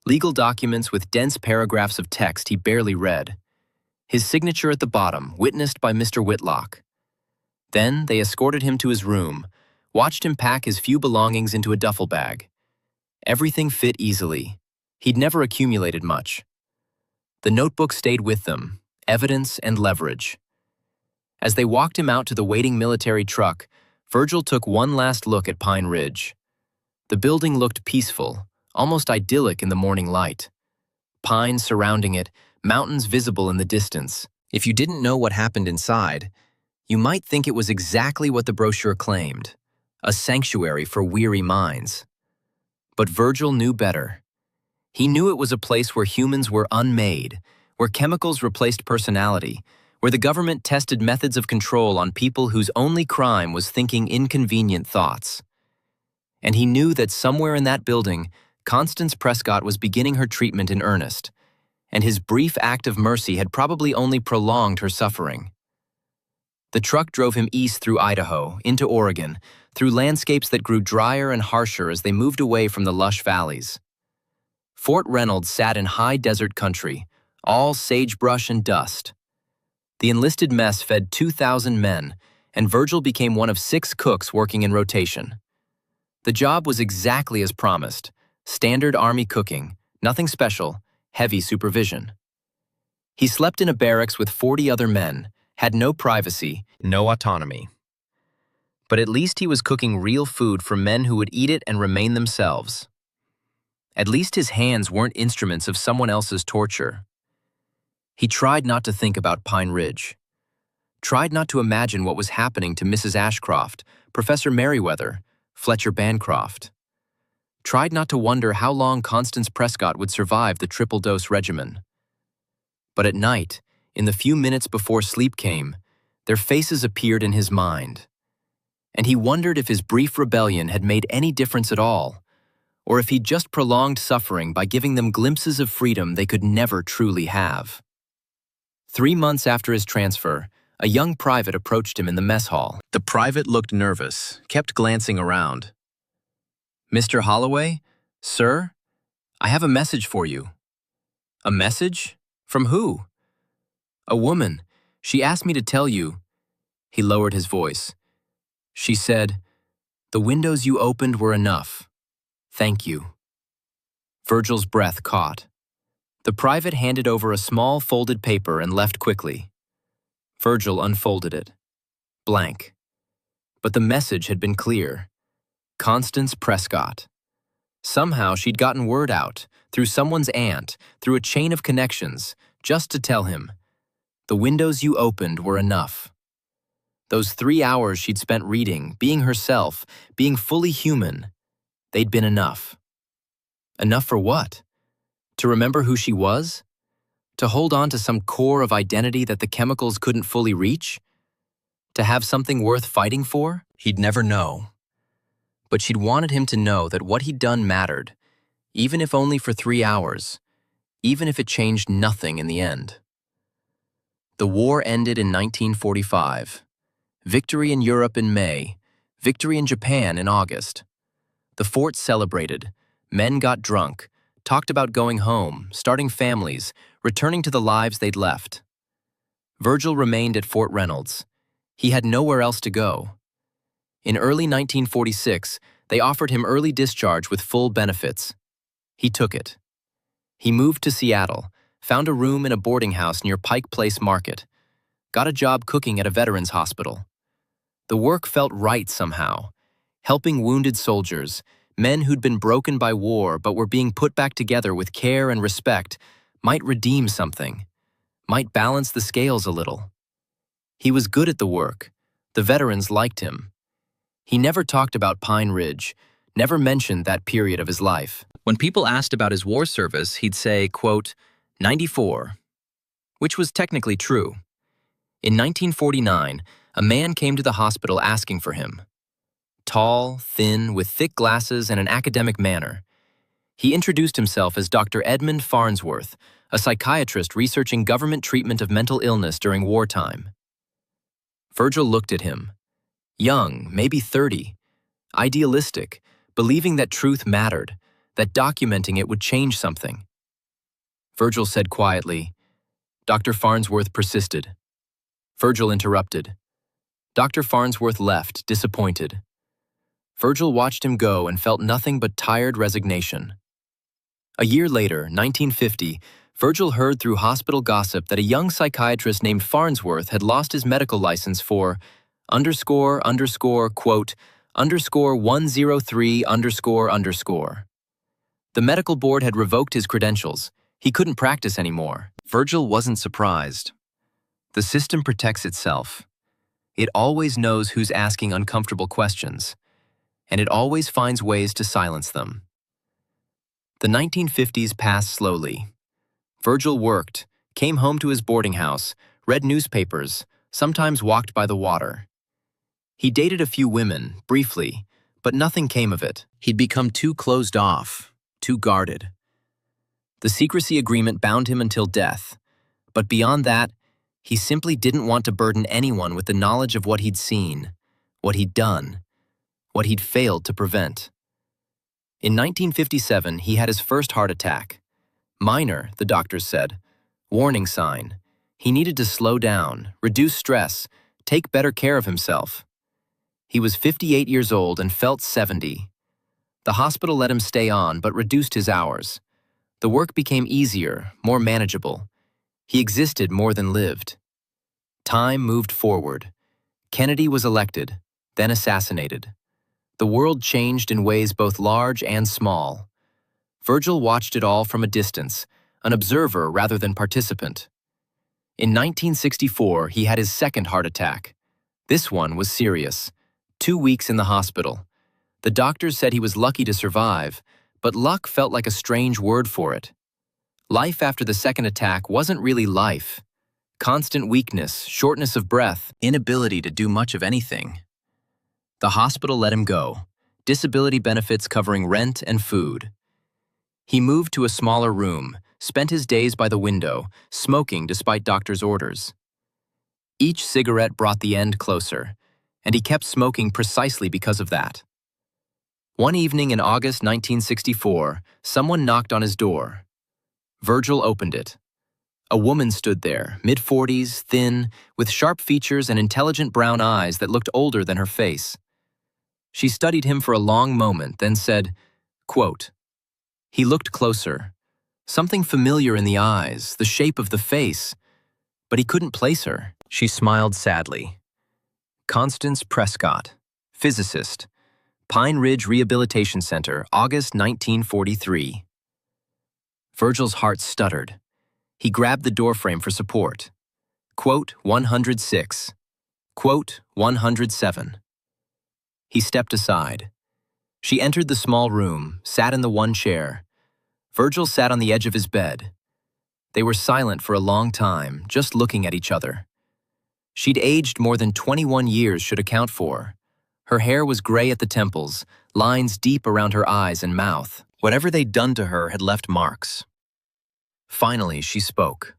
legal documents with dense paragraphs of text he barely read. His signature at the bottom, witnessed by Mr. Whitlock. Then they escorted him to his room, watched him pack his few belongings into a duffel bag. Everything fit easily. He'd never accumulated much. The notebook stayed with them, evidence and leverage. As they walked him out to the waiting military truck, Virgil took one last look at Pine Ridge. The building looked peaceful, almost idyllic in the morning light. Pines surrounding it, mountains visible in the distance. If you didn't know what happened inside, you might think it was exactly what the brochure claimed, a sanctuary for weary minds. But Virgil knew better. He knew it was a place where humans were unmade, where chemicals replaced personality, where the government tested methods of control on people whose only crime was thinking inconvenient thoughts. And he knew that somewhere in that building, Constance Prescott was beginning her treatment in earnest, and his brief act of mercy had probably only prolonged her suffering. The truck drove him east through Idaho, into Oregon, through landscapes that grew drier and harsher as they moved away from the lush valleys. Fort Reynolds sat in high desert country, all sagebrush and dust. The enlisted mess fed 2,000 men, and Virgil became one of 6 cooks working in rotation. The job was exactly as promised, standard Army cooking, nothing special, heavy supervision. He slept in a barracks with 40 other men, had no privacy, no autonomy. But at least he was cooking real food for men who would eat it and remain themselves. At least his hands weren't instruments of someone else's torture. He tried not to think about Pine Ridge. Tried not to imagine what was happening to Mrs. Ashcroft, Professor Merriweather, Fletcher Bancroft. Tried not to wonder how long Constance Prescott would survive the triple-dose regimen. But at night, in the few minutes before sleep came, their faces appeared in his mind. And he wondered if his brief rebellion had made any difference at all, or if he'd just prolonged suffering by giving them glimpses of freedom they could never truly have. 3 months after his transfer, a young private approached him in the mess hall. The private looked nervous, kept glancing around. "Mr. Holloway? Sir? I have a message for you." "A message? From who?" "A woman. She asked me to tell you." He lowered his voice. "She said, 'The windows you opened were enough. Thank you.'" Virgil's breath caught. The private handed over a small folded paper and left quickly. Virgil unfolded it. Blank. But the message had been clear. Constance Prescott. Somehow she'd gotten word out, through someone's aunt, through a chain of connections, just to tell him, "The windows you opened were enough." Those 3 hours she'd spent reading, being herself, being fully human, they'd been enough. Enough for what? To remember who she was? To hold on to some core of identity that the chemicals couldn't fully reach? To have something worth fighting for? He'd never know. But she'd wanted him to know that what he'd done mattered, even if only for 3 hours, even if it changed nothing in the end. The war ended in 1945. Victory in Europe in May, victory in Japan in August. The fort celebrated, men got drunk, talked about going home, starting families, returning to the lives they'd left. Virgil remained at Fort Reynolds. He had nowhere else to go. In early 1946, they offered him early discharge with full benefits. He took it. He moved to Seattle, found a room in a boarding house near Pike Place Market, got a job cooking at a veterans hospital. The work felt right somehow, helping wounded soldiers, men who'd been broken by war but were being put back together with care and respect, might redeem something, might balance the scales a little. He was good at the work. The veterans liked him. He never talked about Pine Ridge, never mentioned that period of his life. When people asked about his war service, he'd say, quote, 94, which was technically true. In 1949, a man came to the hospital asking for him. Tall, thin, with thick glasses and an academic manner. He introduced himself as Dr. Edmund Farnsworth, a psychiatrist researching government treatment of mental illness during wartime. Virgil looked at him. Young, maybe 30, idealistic, believing that truth mattered, that documenting it would change something. Virgil said quietly. Dr. Farnsworth persisted. Virgil interrupted. Dr. Farnsworth left, disappointed. Virgil watched him go and felt nothing but tired resignation. A year later, 1950, Virgil heard through hospital gossip that a young psychiatrist named Farnsworth had lost his medical license for quote, _103 __. The medical board had revoked his credentials. He couldn't practice anymore. Virgil wasn't surprised. The system protects itself. It always knows who's asking uncomfortable questions, and it always finds ways to silence them. The 1950s passed slowly. Virgil worked, came home to his boarding house, read newspapers, sometimes walked by the water. He dated a few women, briefly, but nothing came of it. He'd become too closed off, too guarded. The secrecy agreement bound him until death, but beyond that, he simply didn't want to burden anyone with the knowledge of what he'd seen, what he'd done, what he'd failed to prevent. In 1957, he had his first heart attack. Minor, the doctors said. Warning sign. He needed to slow down, reduce stress, take better care of himself. He was 58 years old and felt 70. The hospital let him stay on but reduced his hours. The work became easier, more manageable. He existed more than lived. Time moved forward. Kennedy was elected, then assassinated. The world changed in ways both large and small. Virgil watched it all from a distance, an observer rather than participant. In 1964, he had his second heart attack. This one was serious. 2 weeks in the hospital. The doctors said he was lucky to survive, but luck felt like a strange word for it. Life after the second attack wasn't really life. Constant weakness, shortness of breath, inability to do much of anything. The hospital let him go, disability benefits covering rent and food. He moved to a smaller room, spent his days by the window, smoking despite doctors' orders. Each cigarette brought the end closer, and he kept smoking precisely because of that. One evening in August 1964, someone knocked on his door. Virgil opened it. A woman stood there, mid-40s, thin, with sharp features and intelligent brown eyes that looked older than her face. She studied him for a long moment, then said, quote, He looked closer. Something familiar in the eyes, the shape of the face, but he couldn't place her. She smiled sadly. Constance Prescott, physicist, Pine Ridge Rehabilitation Center, August 1943. Virgil's heart stuttered. He grabbed the doorframe for support. Quote 106. Quote 107. He stepped aside. She entered the small room, sat in the one chair. Virgil sat on the edge of his bed. They were silent for a long time, just looking at each other. She'd aged more than 21 years should account for. Her hair was gray at the temples, lines deep around her eyes and mouth. Whatever they'd done to her had left marks. Finally, she spoke.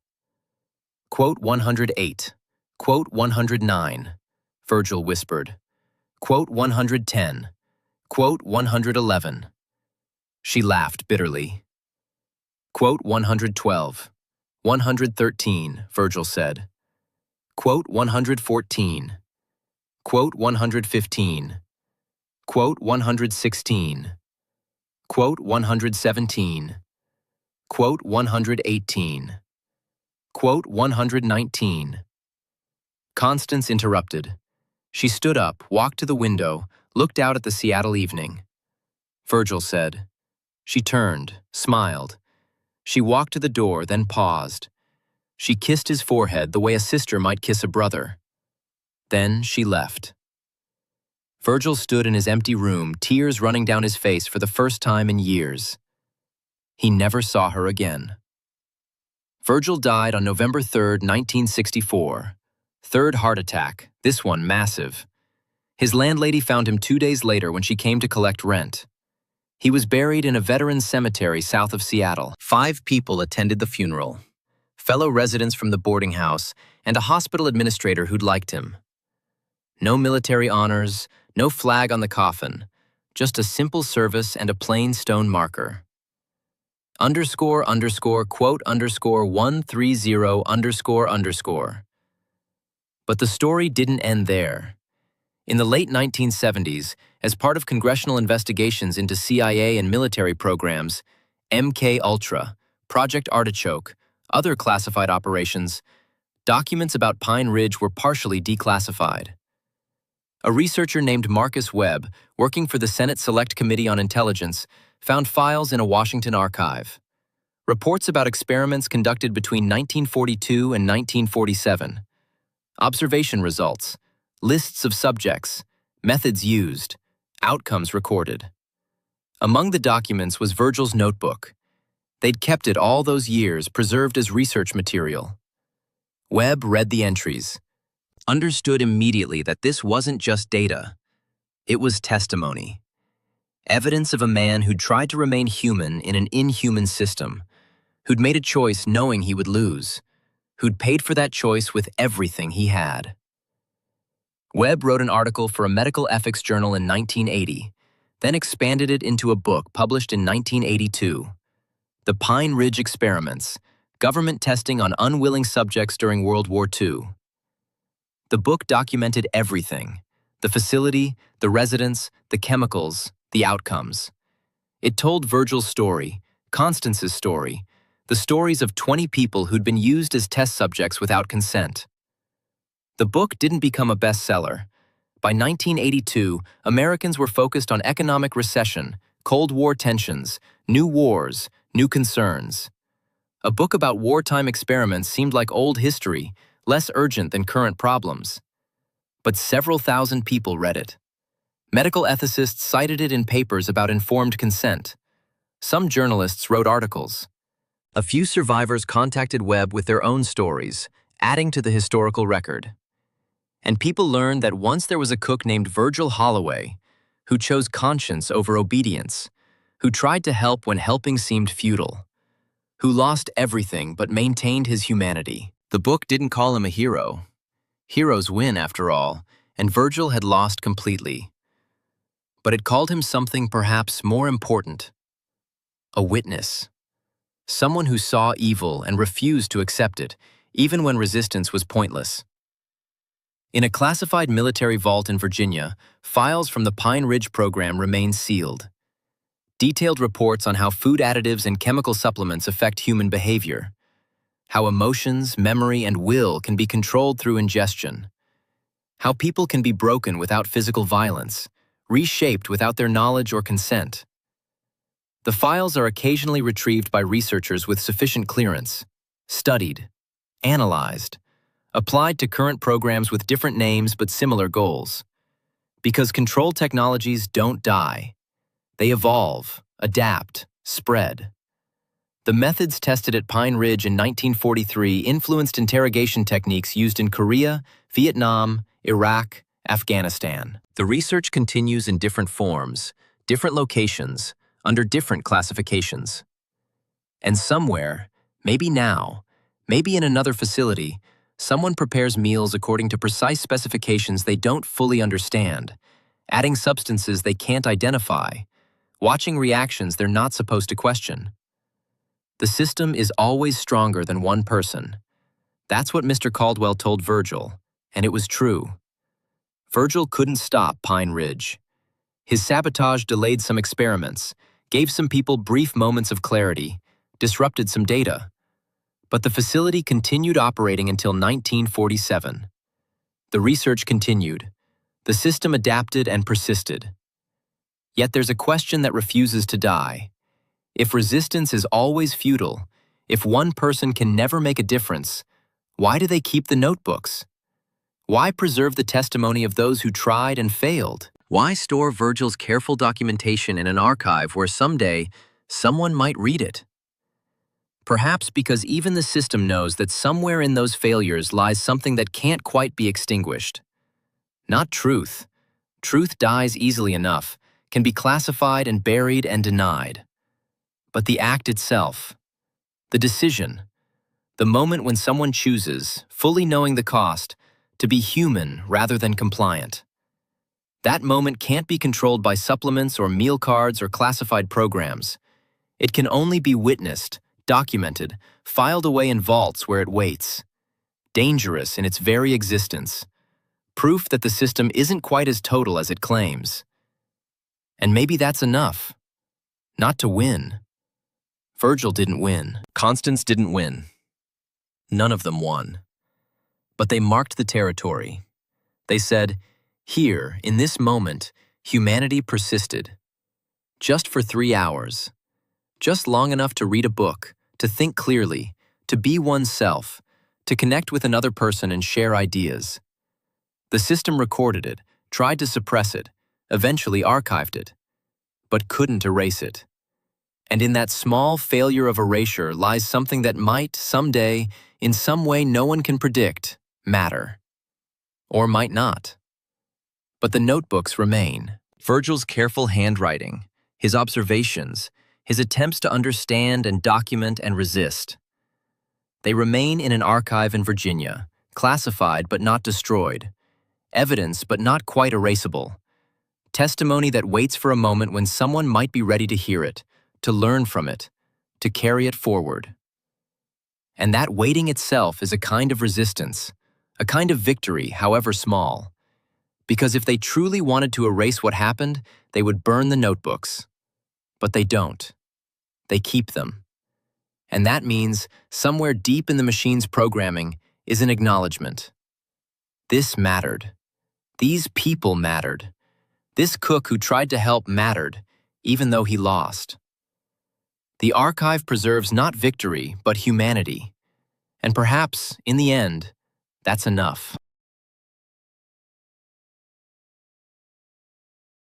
Quote 108. Quote 109. Virgil whispered. Quote 110. Quote 111. She laughed bitterly. Quote 112. 113, Virgil said. Quote 114. Quote 115. Quote 116. Quote 117. Quote 118. Quote 119. Constance interrupted. She stood up, walked to the window, looked out at the Seattle evening. Virgil said. She turned, smiled. She walked to the door, then paused. She kissed his forehead the way a sister might kiss a brother. Then she left. Virgil stood in his empty room, tears running down his face for the first time in years. He never saw her again. Virgil died on November 3, 1964. Third heart attack, this one massive. His landlady found him 2 days later when she came to collect rent. He was buried in a veterans cemetery south of Seattle. 5 people attended the funeral. Fellow residents from the boarding house and a hospital administrator who'd liked him. No military honors, no flag on the coffin, just a simple service and a plain stone marker. Underscore, underscore, quote, underscore, 130, underscore, underscore. But the story didn't end there. In the late 1970s, as part of congressional investigations into CIA and military programs, MK Ultra, Project Artichoke, other classified operations, documents about Pine Ridge were partially declassified. A researcher named Marcus Webb, working for the Senate Select Committee on Intelligence, found files in a Washington archive. Reports about experiments conducted between 1942 and 1947. Observation results, lists of subjects, methods used, outcomes recorded. Among the documents was Virgil's notebook. They'd kept it all those years, preserved as research material. Webb read the entries, understood immediately that this wasn't just data. It was testimony. Evidence of a man who'd tried to remain human in an inhuman system, who'd made a choice knowing he would lose, who'd paid for that choice with everything he had. Webb wrote an article for a medical ethics journal in 1980, then expanded it into a book published in 1982. The Pine Ridge Experiments, Government Testing on Unwilling Subjects During World War II. The book documented everything: the facility, the residents, the chemicals, the outcomes. It told Virgil's story, Constance's story, the stories of 20 people who'd been used as test subjects without consent. The book didn't become a bestseller. By 1982, Americans were focused on economic recession, Cold War tensions, new wars, new concerns. A book about wartime experiments seemed like old history, less urgent than current problems. But several thousand people read it. Medical ethicists cited it in papers about informed consent. Some journalists wrote articles. A few survivors contacted Webb with their own stories, adding to the historical record. And people learned that once there was a cook named Virgil Holloway, who chose conscience over obedience, who tried to help when helping seemed futile, who lost everything but maintained his humanity. The book didn't call him a hero. Heroes win, after all, and Virgil had lost completely. But it called him something perhaps more important: a witness. Someone who saw evil and refused to accept it, even when resistance was pointless. In a classified military vault in Virginia, files from the Pine Ridge program remain sealed. Detailed reports on how food additives and chemical supplements affect human behavior, how emotions, memory, and will can be controlled through ingestion, how people can be broken without physical violence, reshaped without their knowledge or consent. The files are occasionally retrieved by researchers with sufficient clearance, studied, analyzed, applied to current programs with different names but similar goals. Because control technologies don't die. They evolve, adapt, spread. The methods tested at Pine Ridge in 1943 influenced interrogation techniques used in Korea, Vietnam, Iraq, Afghanistan. The research continues in different forms, different locations, under different classifications. And somewhere, maybe now, maybe in another facility, someone prepares meals according to precise specifications they don't fully understand, adding substances they can't identify, watching reactions they're not supposed to question. The system is always stronger than one person. That's what Mr. Caldwell told Virgil, and it was true. Virgil couldn't stop Pine Ridge. His sabotage delayed some experiments, gave some people brief moments of clarity, disrupted some data. But the facility continued operating until 1947. The research continued. The system adapted and persisted. Yet there's a question that refuses to die. If resistance is always futile, if one person can never make a difference, why do they keep the notebooks? Why preserve the testimony of those who tried and failed? Why store Virgil's careful documentation in an archive where someday someone might read it? Perhaps because even the system knows that somewhere in those failures lies something that can't quite be extinguished. Not truth. Truth dies easily enough, can be classified and buried and denied. But the act itself, the decision, the moment when someone chooses, fully knowing the cost, to be human rather than compliant. That moment can't be controlled by supplements or meal cards or classified programs. It can only be witnessed, documented, filed away in vaults where it waits. Dangerous in its very existence. Proof that the system isn't quite as total as it claims. And maybe that's enough. Not to win. Virgil didn't win. Constance didn't win. None of them won. But they marked the territory. They said, here, in this moment, humanity persisted. Just for 3 hours. Just long enough to read a book, to think clearly, to be oneself, to connect with another person and share ideas. The system recorded it, tried to suppress it, eventually archived it, but couldn't erase it. And in that small failure of erasure lies something that might, someday, in some way no one can predict, matter. Or might not. But the notebooks remain. Virgil's careful handwriting, his observations, his attempts to understand and document and resist. They remain in an archive in Virginia, classified but not destroyed, evidence but not quite erasable, testimony that waits for a moment when someone might be ready to hear it, to learn from it, to carry it forward. And that waiting itself is a kind of resistance, a kind of victory, however small. Because if they truly wanted to erase what happened, they would burn the notebooks. But they don't. They keep them. And that means, somewhere deep in the machine's programming, is an acknowledgement. This mattered. These people mattered. This cook who tried to help mattered, even though he lost. The archive preserves not victory, but humanity. And perhaps, in the end, that's enough.